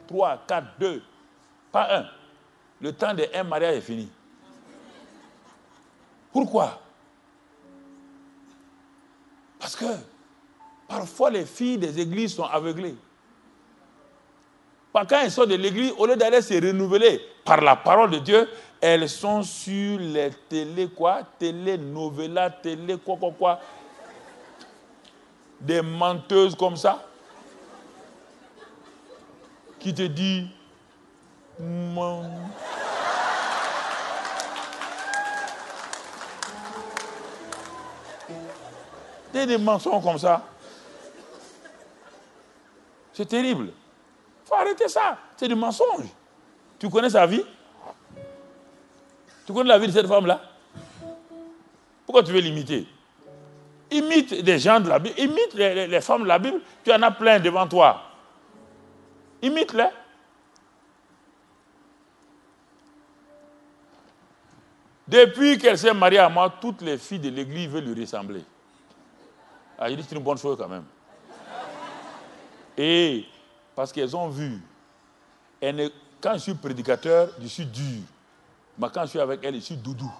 3, 4, 2. Pas un. Le temps d'un mariage est fini. Pourquoi? Parce que parfois les filles des églises sont aveuglées. Quand elles sortent de l'église, au lieu d'aller se renouveler par la parole de Dieu, elles sont sur les télénovelas, quoi. Des menteuses comme ça, qui te disent des mensonges comme ça. C'est terrible. Il faut arrêter ça. C'est du mensonge. Tu connais sa vie? Tu connais la vie de cette femme-là? Pourquoi tu veux l'imiter? Imite des gens de la Bible. Imite les femmes de la Bible. Tu en as plein devant toi. Imite-les. Depuis qu'elle s'est mariée à moi, toutes les filles de l'église veulent lui ressembler. Ah, je dis c'est une bonne chose quand même. Et parce qu'elles ont vu, quand je suis prédicateur, je suis dur. Mais quand je suis avec elle, je suis doudou.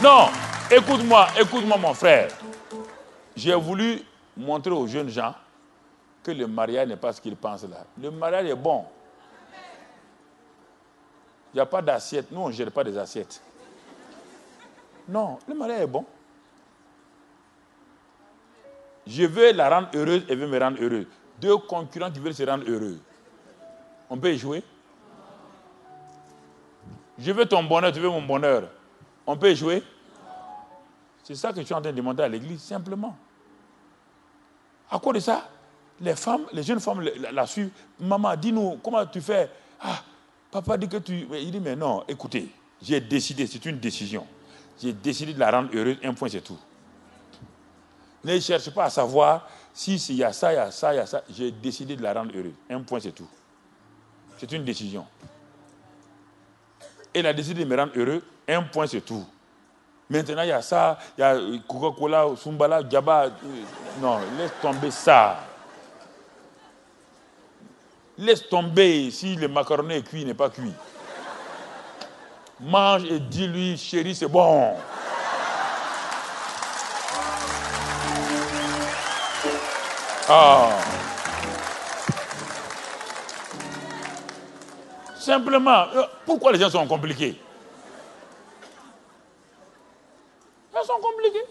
Non, écoute-moi mon frère. J'ai voulu montrer aux jeunes gens que le mariage n'est pas ce qu'ils pensent là. Le mariage est bon. Il n'y a pas d'assiette. Nous, on ne gère pas des assiettes. Non, le mariage est bon. Je veux la rendre heureuse, elle veut me rendre heureuse. 2 concurrents qui veulent se rendre heureux. On peut y jouer? Je veux ton bonheur, tu veux mon bonheur. On peut y jouer? C'est ça que je suis en train de demander à l'église, simplement. À cause de ça, les jeunes femmes la suivent. Maman, dis-nous, comment tu fais? Ah, papa dit que tu... Il dit, mais non, écoutez, j'ai décidé, c'est une décision. J'ai décidé de la rendre heureuse, un point, c'est tout. Ne cherche pas à savoir si il y a ça, il y a ça, il y a ça. J'ai décidé de la rendre heureuse, un point, c'est tout. C'est une décision. Elle a décidé de me rendre heureux, un point, c'est tout. Maintenant, il y a ça, il y a Coca-Cola, Sumbala, Djaba. Non, laisse tomber ça. Laisse tomber si le macaroni est cuit, il n'est pas cuit. Mange et dis-lui, chérie, c'est bon. Ah. Simplement, pourquoi les gens sont compliqués? Ils sont compliqués.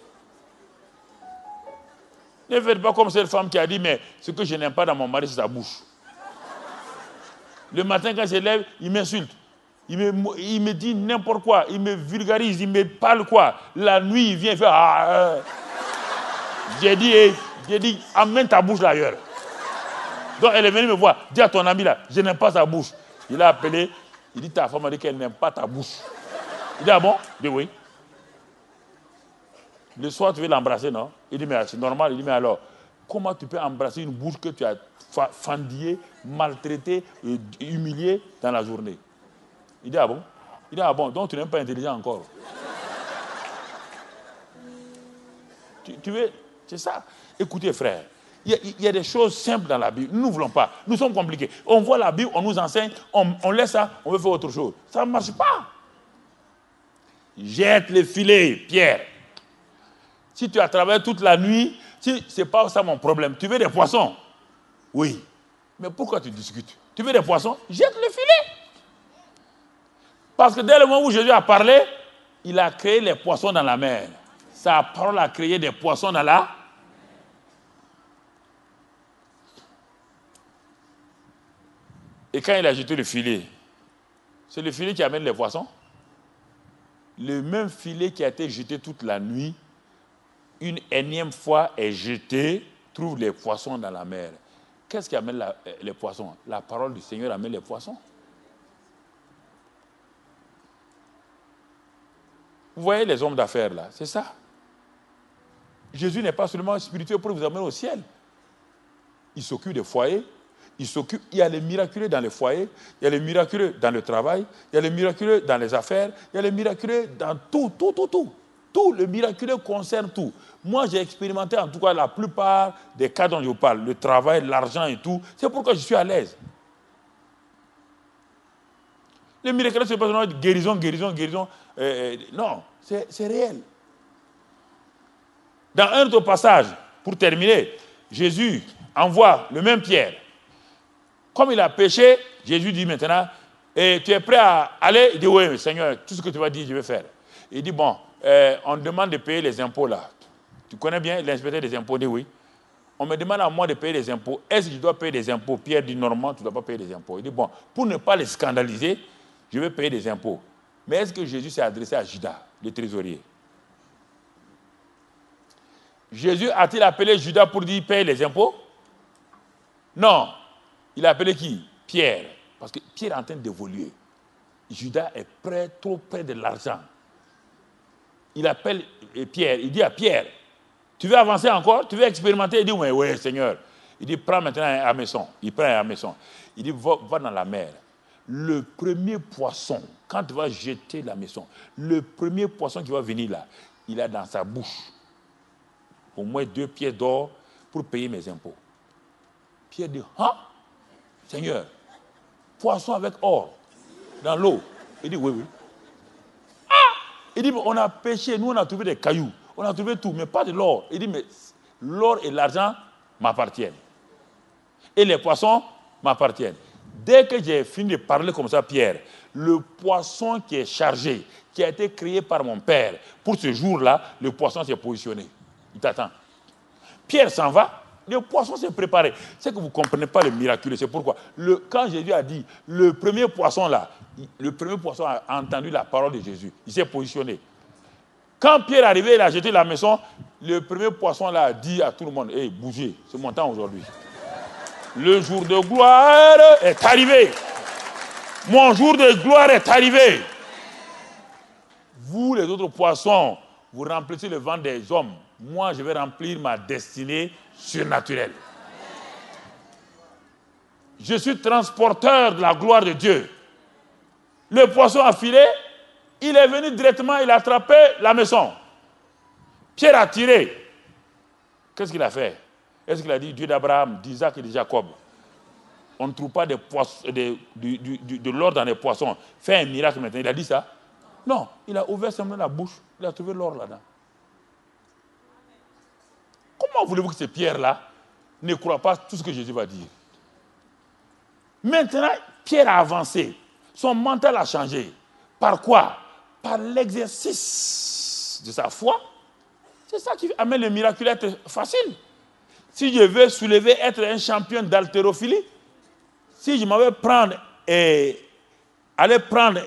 Ne faites pas comme cette femme qui a dit, mais ce que je n'aime pas dans mon mari, c'est sa bouche. Le matin, quand je lève, il m'insulte. Il me dit n'importe quoi. Il me vulgarise, il me parle quoi. La nuit, il vient faire... J'ai dit, amène ta bouche là ailleurs. Donc elle est venue me voir. Dis à ton ami là, je n'aime pas sa bouche. Il a appelé, il dit, ta femme a dit qu'elle n'aime pas ta bouche. Il dit, ah bon? Il dit, oui. Le soir, tu veux l'embrasser, non? Il dit, mais c'est normal. Il dit, mais alors, comment tu peux embrasser une bouche que tu as fendillée, maltraitée, humiliée dans la journée? Il dit, ah bon? Il dit, ah bon, donc tu n'es pas intelligent encore. tu veux, c'est ça. Écoutez, frère, il y a des choses simples dans la Bible. Nous ne voulons pas. Nous sommes compliqués. On voit la Bible, on nous enseigne, on laisse ça, on veut faire autre chose. Ça ne marche pas. Jette le filet, Pierre. Si tu as travaillé toute la nuit, ce n'est pas ça mon problème. Tu veux des poissons? Oui. Mais pourquoi tu discutes? Tu veux des poissons? Jette le filet. Parce que dès le moment où Jésus a parlé, il a créé les poissons dans la mer. Sa parole a créé des poissons dans la... Et quand il a jeté le filet, c'est le filet qui amène les poissons. Le même filet qui a été jeté toute la nuit, une énième fois est jeté, trouve les poissons dans la mer. Qu'est-ce qui amène les poissons? La parole du Seigneur amène les poissons. Vous voyez les hommes d'affaires là, c'est ça. Jésus n'est pas seulement spirituel pour vous amener au ciel. Il s'occupe des foyers. Il y a les miraculeux dans les foyers, il y a les miraculeux dans le travail, il y a les miraculeux dans les affaires, il y a les miraculeux dans tout. Tout, le miraculeux concerne tout. Moi, j'ai expérimenté en tout cas la plupart des cas dont je vous parle, le travail, l'argent et tout. C'est pourquoi je suis à l'aise. Les miraculeux, ce n'est pas seulement guérison. Non, c'est réel. Dans un autre passage, pour terminer, Jésus envoie le même Pierre. Comme il a péché, Jésus dit maintenant, et tu es prêt à aller? Il dit, oui, Seigneur, tout ce que tu vas dire, je vais faire. Il dit, bon, on demande de payer les impôts là. Tu connais bien l'inspecteur des impôts? Il dit, oui. On me demande à moi de payer les impôts. Est-ce que je dois payer des impôts? Pierre dit, normalement, tu ne dois pas payer des impôts. Il dit, bon, pour ne pas les scandaliser, je vais payer des impôts. Mais est-ce que Jésus s'est adressé à Judas, le trésorier? Jésus a-t-il appelé Judas pour dire, paye les impôts? Non. Il a appelé qui? Pierre. Parce que Pierre est en train d'évoluer. Judas est trop près de l'argent. Il appelle Pierre. Il dit à Pierre, tu veux avancer encore? Tu veux expérimenter? Il dit, oui, Seigneur. Il dit, prends maintenant un hameçon. Il prend un hameçon. Il dit, va dans la mer. Le premier poisson, quand tu vas jeter l'hameçon, le premier poisson qui va venir là, il a dans sa bouche au moins 2 pièces d'or pour payer mes impôts. Pierre dit, hein? Seigneur, poisson avec or, dans l'eau. Il dit, oui. Ah! Il dit, on a pêché, nous on a trouvé des cailloux, on a trouvé tout, mais pas de l'or. Il dit, mais l'or et l'argent m'appartiennent. Et les poissons m'appartiennent. Dès que j'ai fini de parler comme ça, Pierre, le poisson qui est chargé, qui a été créé par mon père, pour ce jour-là, le poisson s'est positionné. Il t'attend. Pierre s'en va. Le poisson s'est préparé. C'est que vous ne comprenez pas le miraculeux. C'est pourquoi, quand Jésus a dit, le premier poisson là, le premier poisson a entendu la parole de Jésus. Il s'est positionné. Quand Pierre est arrivé, il a jeté la maison, le premier poisson là a dit à tout le monde, hey, bougez, c'est mon temps aujourd'hui. Le jour de gloire est arrivé. Mon jour de gloire est arrivé. Vous, les autres poissons, vous remplissez le ventre des hommes. Moi, je vais remplir ma destinée surnaturelle. Je suis transporteur de la gloire de Dieu. Le poisson a filé, il est venu directement, il a attrapé la maison. Pierre a tiré. Qu'est-ce qu'il a fait? Est-ce qu'il a dit Dieu d'Abraham, d'Isaac et de Jacob? On ne trouve pas de l'or dans les poissons. Fais un miracle maintenant. Il a dit ça? Non, il a ouvert simplement la bouche, il a trouvé l'or là-dedans. Comment voulez-vous que ces pierres-là ne croient pas tout ce que Jésus va dire? Maintenant, Pierre a avancé. Son mental a changé. Par quoi? Par l'exercice de sa foi. C'est ça qui amène le miracle à être facile. Si je veux soulever, être un champion d'haltérophilie, si je m'avais aller prendre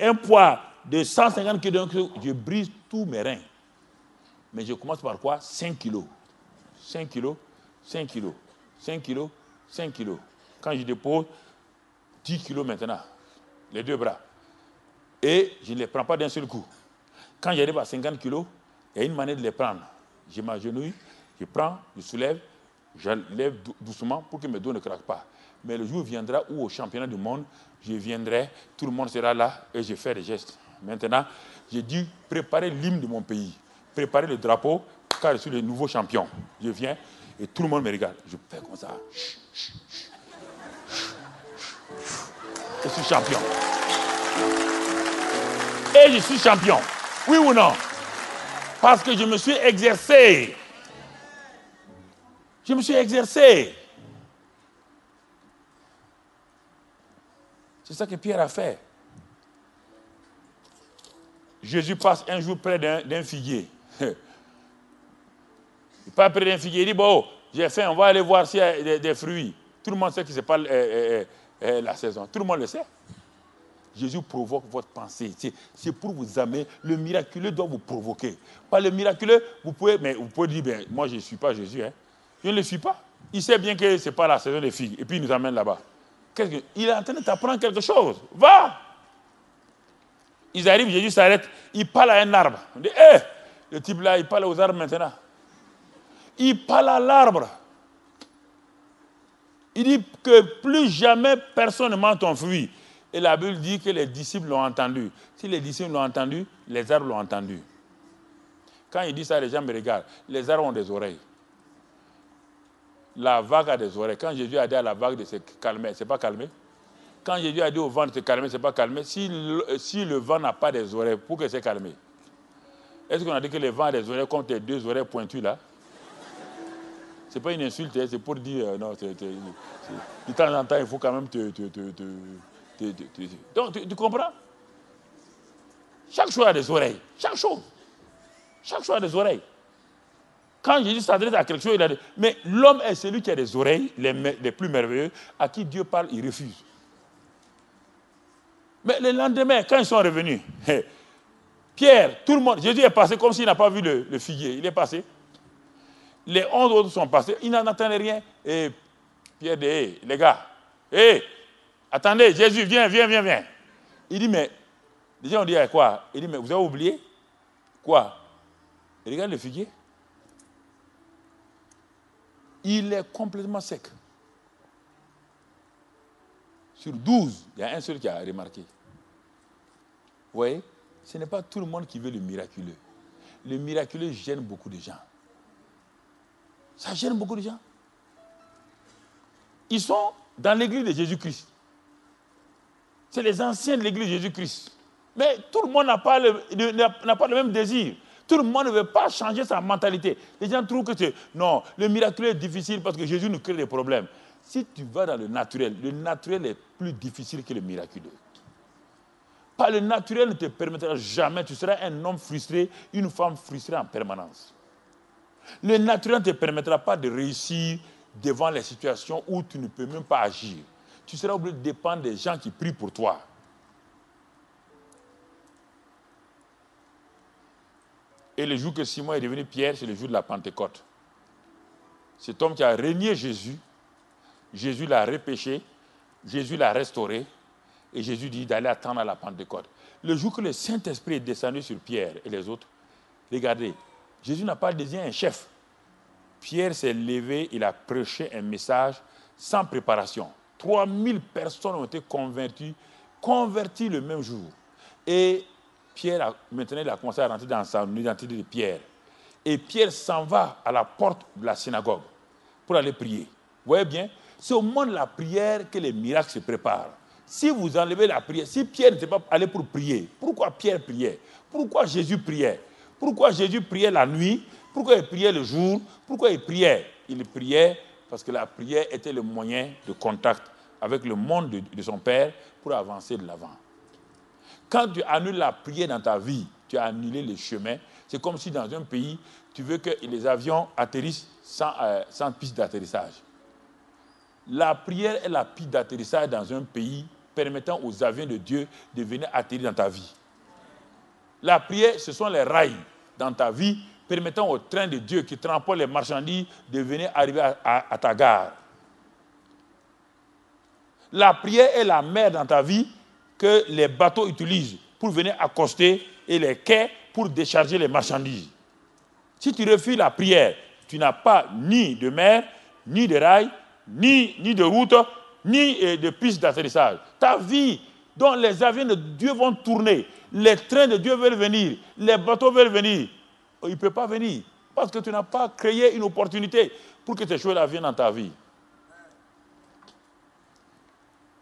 un poids de 150 kg, je brise tous mes reins. Mais je commence par quoi? 5 kilos. 5 kilos, 5 kilos, 5 kilos, 5 kilos. Quand je dépose 10 kilos maintenant, les 2 bras. Et je ne les prends pas d'un seul coup. Quand j'arrive à 50 kilos, il y a une manière de les prendre. Je m'agenouille, je prends, je soulève, j'enlève doucement pour que mes dos ne craquent pas. Mais le jour viendra où au championnat du monde, je viendrai, tout le monde sera là et je fais des gestes. Maintenant, j'ai dû préparer l'hymne de mon pays, préparer le drapeau, car je suis le nouveau champion. Je viens et tout le monde me regarde. Je fais comme ça. Je suis champion. Et je suis champion. Oui ou non? Parce que je me suis exercé. Je me suis exercé. C'est ça que Pierre a fait. Jésus passe un jour près d'un figuier. Il passe près d'un figuier. Il dit, bon, j'ai faim, on va aller voir s'il y a des fruits. Tout le monde sait que ce n'est pas la saison. Tout le monde le sait. Jésus provoque votre pensée. C'est pour vous amener. Le miraculeux doit vous provoquer. Pas le miraculeux, vous pouvez dire, ben, moi je ne suis pas Jésus. Hein. Je ne le suis pas. Il sait bien que ce n'est pas la saison des figues. Et puis il nous amène là-bas. Il est en train de t'apprendre quelque chose. Va! Ils arrivent, Jésus s'arrête. Il parle à un arbre. On dit, hé! Le type là, il parle aux arbres maintenant. Il parle à l'arbre. Il dit que plus jamais personne ne mange ton fruit. Et la Bible dit que les disciples l'ont entendu. Si les disciples l'ont entendu, les arbres l'ont entendu. Quand il dit ça, les gens me regardent. Les arbres ont des oreilles. La vague a des oreilles. Quand Jésus a dit à la vague de se calmer, c'est pas calmé. Quand Jésus a dit au vent de se calmer, c'est pas calmé. Si le vent n'a pas des oreilles, pour que c'est calmé. Est-ce qu'on a dit que le vent a des oreilles comme tes deux oreilles pointues là? C'est pas une insulte, c'est pour dire non. De temps en temps, il faut quand même donc, tu comprends? Chaque chose a des oreilles. Chaque chose a des oreilles. Quand Jésus s'adresse à quelque chose, il a dit, mais l'homme est celui qui a des oreilles, les plus merveilleux, à qui Dieu parle, il refuse. Mais le lendemain, quand ils sont revenus, Pierre, tout le monde, Jésus est passé comme s'il n'a pas vu le figuier. Il est passé. Les 11 autres sont passés, ils n'en attendaient rien. Et Pierre dit, les gars, attendez, Jésus, viens. Il dit, mais, les gens ont dit, quoi? Il dit, mais vous avez oublié? Quoi? Et regarde le figuier. Il est complètement sec. Sur 12, il y a un seul qui a remarqué. Vous voyez, ce n'est pas tout le monde qui veut le miraculeux. Le miraculeux gêne beaucoup de gens. Ça gêne beaucoup de gens. Ils sont dans l'église de Jésus-Christ. C'est les anciens de l'église de Jésus-Christ. Mais tout le monde n'a pas le même désir. Tout le monde ne veut pas changer sa mentalité. Les gens trouvent que non, le miraculeux est difficile parce que Jésus nous crée des problèmes. Si tu vas dans le naturel est plus difficile que le miraculeux. Pas le naturel ne te permettra jamais, tu seras un homme frustré, une femme frustrée en permanence. Le naturel ne te permettra pas de réussir devant les situations où tu ne peux même pas agir. Tu seras obligé de dépendre des gens qui prient pour toi. Et le jour que Simon est devenu Pierre, c'est le jour de la Pentecôte. Cet homme qui a régné Jésus, Jésus l'a repêché, Jésus l'a restauré, et Jésus dit d'aller attendre à la Pentecôte. Le jour que le Saint-Esprit est descendu sur Pierre et les autres, regardez, Jésus n'a pas désigné un chef. Pierre s'est levé, il a prêché un message sans préparation. 3000 personnes ont été converties le même jour. Et Pierre, maintenant, il a commencé à rentrer dans son identité de Pierre. Et Pierre s'en va à la porte de la synagogue pour aller prier. Vous voyez bien, c'est au moment de la prière que les miracles se préparent. Si vous enlevez la prière, si Pierre n'était pas allé pour prier, pourquoi Pierre priait? Pourquoi Jésus priait? Pourquoi Jésus priait la nuit? Pourquoi il priait le jour? Pourquoi il priait? Il priait parce que la prière était le moyen de contact avec le monde de son Père pour avancer de l'avant. Quand tu annules la prière dans ta vie, tu as annulé le chemin. C'est comme si dans un pays, tu veux que les avions atterrissent sans piste d'atterrissage. La prière est la piste d'atterrissage dans un pays permettant aux avions de Dieu de venir atterrir dans ta vie. La prière, ce sont les rails dans ta vie permettant au train de Dieu qui transporte les marchandises de venir arriver à ta gare. La prière est la mer dans ta vie que les bateaux utilisent pour venir accoster et les quais pour décharger les marchandises. Si tu refuses la prière, tu n'as pas ni de mer, ni de rails, ni de route, ni de pistes d'atterrissage. Ta vie, dont les avions de Dieu vont tourner, les trains de Dieu veulent venir, les bateaux veulent venir. Il ne peut pas venir parce que tu n'as pas créé une opportunité pour que ces choses-là viennent dans ta vie.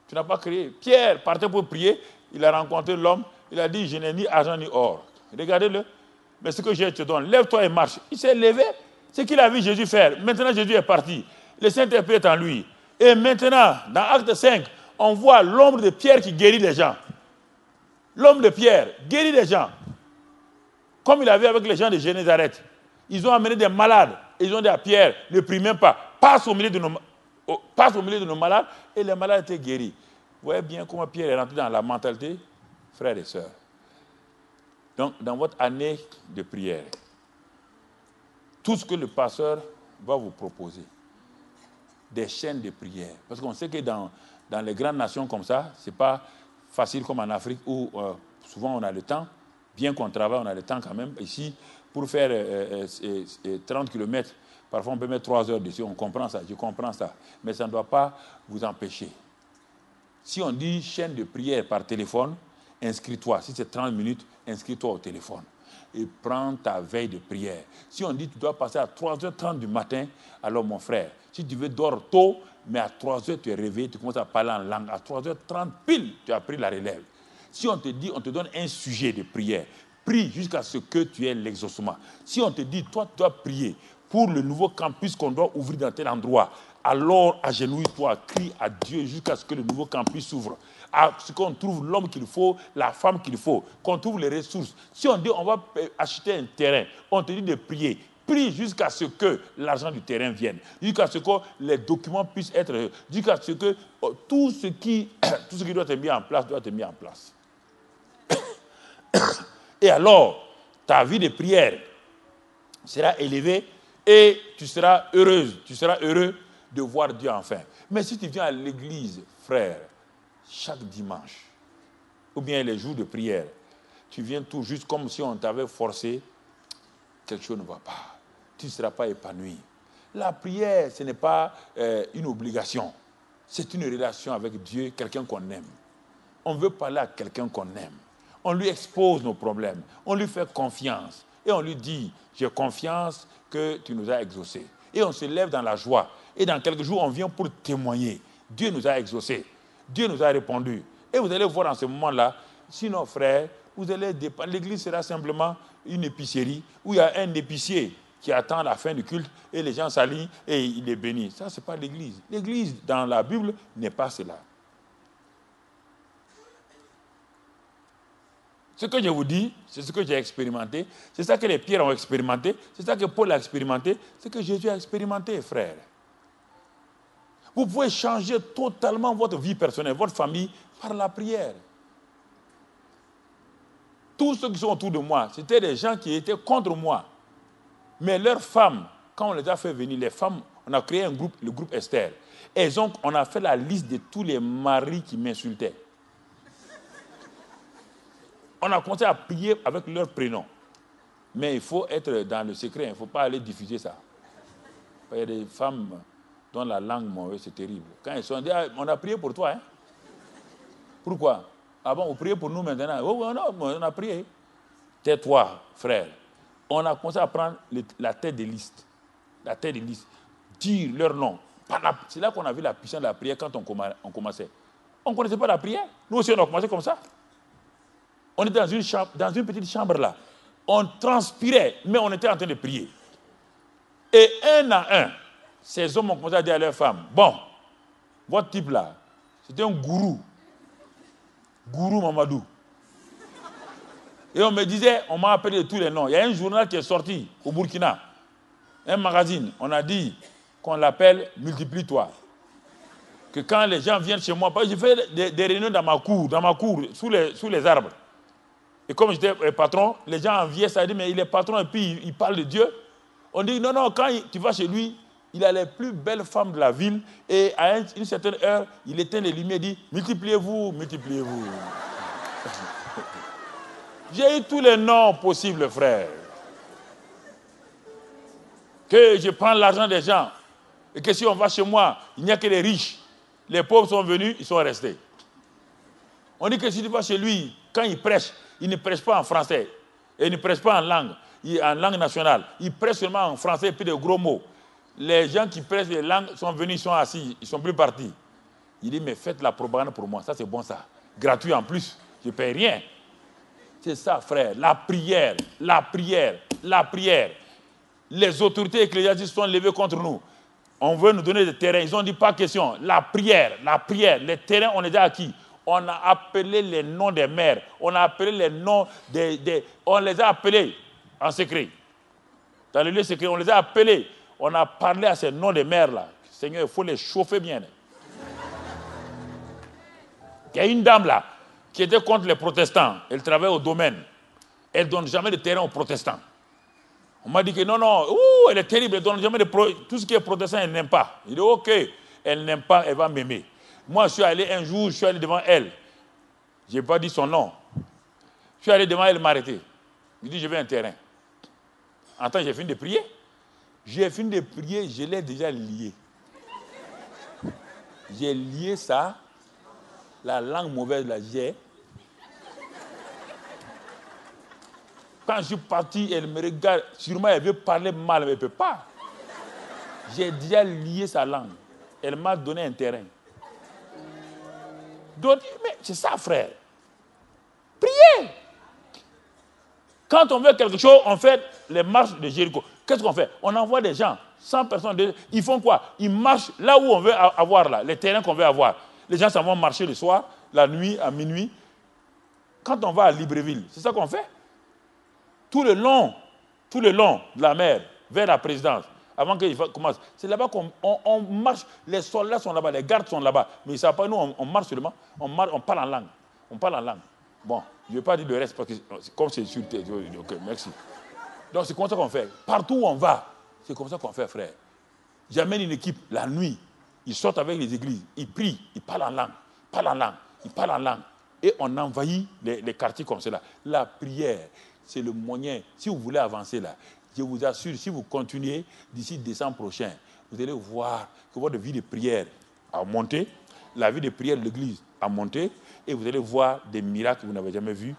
Tu n'as pas créé. Pierre partait pour prier, il a rencontré l'homme, il a dit, je n'ai ni argent ni or. Regardez-le, mais ce que je te donne, lève-toi et marche. Il s'est levé, c'est qu'il a vu Jésus faire. Maintenant, Jésus est parti. Le Saint-Esprit est en lui. Et maintenant, dans Acte 5, on voit l'ombre de Pierre qui guérit les gens. L'homme de Pierre guérit les gens. Comme il avait avec les gens de Génézareth. Ils ont amené des malades. Ils ont dit à Pierre, ne prie même pas. Passe au milieu de nos malades. Et les malades étaient guéris. Vous voyez bien comment Pierre est rentré dans la mentalité, frères et sœurs. Donc, dans votre année de prière, tout ce que le pasteur va vous proposer, des chaînes de prière. Parce qu'on sait que dans les grandes nations comme ça, ce n'est pas facile comme en Afrique où souvent on a le temps. Bien qu'on travaille, on a le temps quand même. Ici, pour faire 30 km, parfois on peut mettre 3 heures dessus. On comprend ça, je comprends ça. Mais ça ne doit pas vous empêcher. Si on dit chaîne de prière par téléphone, inscris-toi. Si c'est 30 minutes, inscris-toi au téléphone. Et prends ta veille de prière. Si on dit que tu dois passer à 3h30 du matin, alors mon frère, si tu veux dormir tôt, mais à 3h tu es réveillé, tu commences à parler en langue. À 3h30 pile, tu as pris la relève. Si on te dit, on te donne un sujet de prière, prie jusqu'à ce que tu aies l'exaucement. Si on te dit, toi, tu dois prier pour le nouveau campus qu'on doit ouvrir dans tel endroit, alors agenouille-toi, crie à Dieu jusqu'à ce que le nouveau campus s'ouvre. À ce qu'on trouve l'homme qu'il faut, la femme qu'il faut, qu'on trouve les ressources. Si on dit, on va acheter un terrain, on te dit de prier. Prie jusqu'à ce que l'argent du terrain vienne, jusqu'à ce que les documents puissent être, jusqu'à ce que tout ce qui doit être mis en place doit être mis en place. Et alors, ta vie de prière sera élevée et tu seras heureuse, tu seras heureux de voir Dieu enfin. Mais si tu viens à l'église, frère, chaque dimanche, ou bien les jours de prière, tu viens tout juste comme si on t'avait forcé, quelque chose ne va pas. Tu ne seras pas épanoui. La prière, ce n'est pas une obligation. C'est une relation avec Dieu, quelqu'un qu'on aime. On veut parler à quelqu'un qu'on aime. On lui expose nos problèmes. On lui fait confiance. Et on lui dit, j'ai confiance que tu nous as exaucés. Et on se lève dans la joie. Et dans quelques jours, on vient pour témoigner. Dieu nous a exaucés. Dieu nous a répondu. Et vous allez voir en ce moment-là, sinon, frère, vous allez dépendre. L'église sera simplement une épicerie où il y a un épicier qui attend la fin du culte et les gens s'alignent et il est béni. Ça, ce n'est pas l'église. L'église, dans la Bible, n'est pas cela. Ce que je vous dis, c'est ce que j'ai expérimenté. C'est ça que les pierres ont expérimenté. C'est ça que Paul a expérimenté. C'est que Jésus a expérimenté, frère. Vous pouvez changer totalement votre vie personnelle, votre famille, par la prière. Tous ceux qui sont autour de moi, c'était des gens qui étaient contre moi. Mais leurs femmes, quand on les a fait venir, les femmes, on a créé un groupe, le groupe Esther. Et donc, on a fait la liste de tous les maris qui m'insultaient. On a commencé à prier avec leurs prénoms. Mais il faut être dans le secret, il ne faut pas aller diffuser ça. Il y a des femmes dont la langue mauvaise, c'est terrible. Quand elles sont dit, on a prié pour toi. Hein? Pourquoi? Ah bon, vous priez pour nous maintenant? Oh non, on a prié. Tais-toi, frère. On a commencé à prendre la tête des listes. La tête des listes. Dire leur nom. C'est là qu'on a vu la puissance de la prière quand on commençait. On ne connaissait pas la prière. Nous aussi, on a commencé comme ça. On était dans une petite chambre là. On transpirait, mais on était en train de prier. Et un à un, ces hommes ont commencé à dire à leurs femmes, bon, votre type là, c'était un gourou. Gourou Mamadou. Et on me disait, on m'a appelé de tous les noms. Il y a un journal qui est sorti au Burkina, un magazine, on a dit qu'on l'appelle Multiplie-toi. Que quand les gens viennent chez moi, j'ai fait des réunions dans ma cour, sous les arbres. Et comme j'étais patron, les gens enviaient ça, ils disent, mais il est patron et puis il parle de Dieu. On dit, non, quand tu vas chez lui, il a les plus belles femmes de la ville et à une certaine heure, il éteint les lumières et dit, multipliez-vous, multipliez-vous. J'ai eu tous les noms possibles, frère. Que je prends l'argent des gens. Et que si on va chez moi, il n'y a que les riches. Les pauvres sont venus, ils sont restés. On dit que si tu vas chez lui, quand il ne prêche pas en français. Et il ne prêche pas en langue nationale. Il prêche seulement en français et puis des gros mots. Les gens qui prêchent les langues sont venus, ils sont assis, ils ne sont plus partis. Il dit, mais faites la propagande pour moi, ça c'est bon ça. Gratuit en plus, je ne paye rien. C'est ça, frère, la prière, la prière, la prière. Les autorités ecclésiastiques sont levées contre nous. On veut nous donner des terrains, ils ont dit pas question. La prière, les terrains on les a acquis. On a appelé les noms des maires, on a appelé les noms on les a appelés en secret. Dans le lieu secret, on les a appelés. On a parlé à ces noms des maires là. Seigneur, il faut les chauffer bien. Il y a une dame là qui était contre les protestants. Elle travaille au domaine. Elle ne donne jamais de terrain aux protestants. On m'a dit que non, elle est terrible, elle ne donne jamais tout ce qui est protestant, elle n'aime pas. Il dit ok, elle n'aime pas, elle va m'aimer. Moi, je suis allé un jour, je suis allé devant elle. Je n'ai pas dit son nom. Je suis allé devant elle, elle m'a arrêté. Je dis, je veux un terrain. En temps, j'ai fini de prier. J'ai fini de prier, je l'ai déjà lié. J'ai lié ça, la langue mauvaise, là, Quand je suis parti, elle me regarde. Sûrement, elle veut parler mal, mais elle ne peut pas. J'ai déjà lié sa langue. Elle m'a donné un terrain. Donc, mais c'est ça, frère. Priez. Quand on veut quelque chose, on fait les marches de Jéricho. Qu'est-ce qu'on fait? On envoie des gens, 100 personnes. Ils font quoi? Ils marchent là où on veut avoir, là, les terrains qu'on veut avoir. Les gens s'en vont marcher le soir, la nuit, à minuit. Quand on va à Libreville, c'est ça qu'on fait. Tout le long de la mer, vers la présidence, avant qu'il commence. C'est là-bas qu'on marche. Les soldats sont là-bas, les gardes sont là-bas. Mais ils ne savent pas, nous, on marche seulement, on parle en langue. On parle en langue. Bon, je ne vais pas dire le reste parce que comme c'est sur tes. Ok, merci. Donc c'est comme ça qu'on fait. Partout où on va, c'est comme ça qu'on fait, frère. J'amène une équipe la nuit. Ils sortent avec les églises. Ils prient. Ils parlent en langue. Ils parlent en langue. Et on envahit les quartiers comme cela. La prière, c'est le moyen. Si vous voulez avancer là, je vous assure, si vous continuez d'ici décembre prochain, vous allez voir que votre vie de prière a monté, la vie de prière de l'église a monté, et vous allez voir des miracles que vous n'avez jamais vus.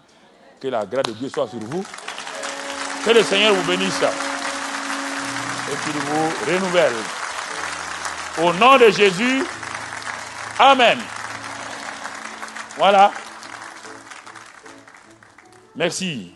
Que la grâce de Dieu soit sur vous. Que le Seigneur vous bénisse et qu'il vous renouvelle. Au nom de Jésus, Amen. Voilà. Merci.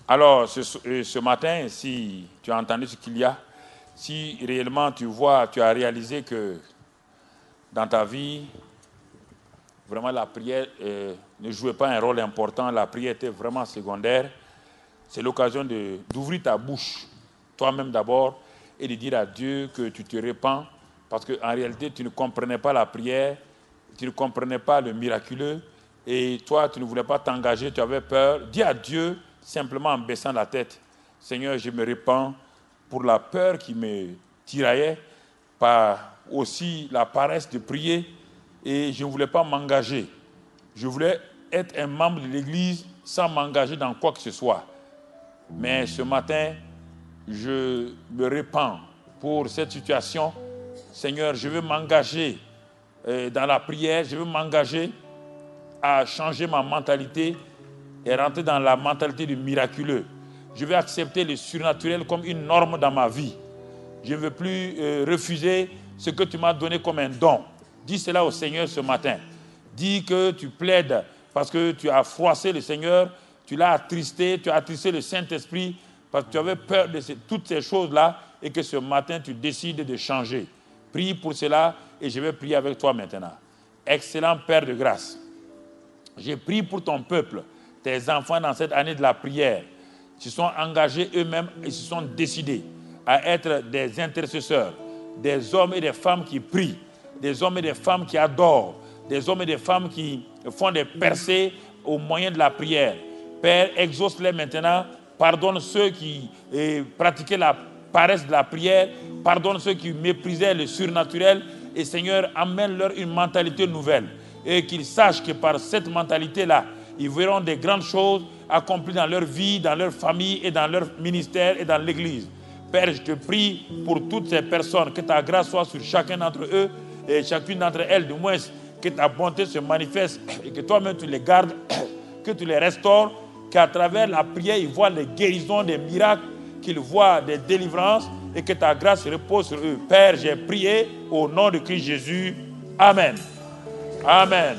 Alors, ce matin, si tu as entendu ce qu'il y a, si réellement tu as réalisé que dans ta vie, vraiment la prière ne jouait pas un rôle important, la prière était vraiment secondaire, c'est l'occasion d'ouvrir ta bouche, toi-même d'abord, et de dire à Dieu que tu te répands, parce qu'en réalité, tu ne comprenais pas la prière, tu ne comprenais pas le miraculeux, et toi, tu ne voulais pas t'engager, tu avais peur. Dis à Dieu, simplement en baissant la tête, Seigneur, je me répands pour la peur qui me tiraillait, par aussi la paresse de prier, et je ne voulais pas m'engager. Je voulais être un membre de l'Église sans m'engager dans quoi que ce soit. Mais ce matin, je me répands pour cette situation. Seigneur, je veux m'engager dans la prière, je veux m'engager à changer ma mentalité et rentrer dans la mentalité du miraculeux. Je veux accepter le surnaturel comme une norme dans ma vie. Je ne veux plus refuser ce que tu m'as donné comme un don. Dis cela au Seigneur ce matin. Dis que tu plaides parce que tu as froissé le Seigneur, tu l'as attristé, tu as attristé le Saint-Esprit parce que tu avais peur de toutes ces choses-là et que ce matin tu décides de changer. Prie pour cela et je vais prier avec toi maintenant. Excellent Père de grâce, je prie pour ton peuple, tes enfants dans cette année de la prière. Ils se sont engagés eux-mêmes et se sont décidés à être des intercesseurs, des hommes et des femmes qui prient, des hommes et des femmes qui adorent, des hommes et des femmes qui font des percées au moyen de la prière. Père, exauce-les maintenant Pardonne ceux qui pratiquaient la paresse de la prière. Pardonne ceux qui méprisaient le surnaturel. Et Seigneur, amène-leur une mentalité nouvelle. Et qu'ils sachent que par cette mentalité-là, ils verront des grandes choses accomplies dans leur vie, dans leur famille et dans leur ministère et dans l'Église. Père, je te prie pour toutes ces personnes, que ta grâce soit sur chacun d'entre eux et chacune d'entre elles, du moins, que ta bonté se manifeste et que toi-même tu les gardes, que tu les restaures, qu'à travers la prière, ils voient les guérisons, des miracles, qu'ils voient des délivrances et que ta grâce repose sur eux. Père, j'ai prié au nom de Christ Jésus. Amen. Amen.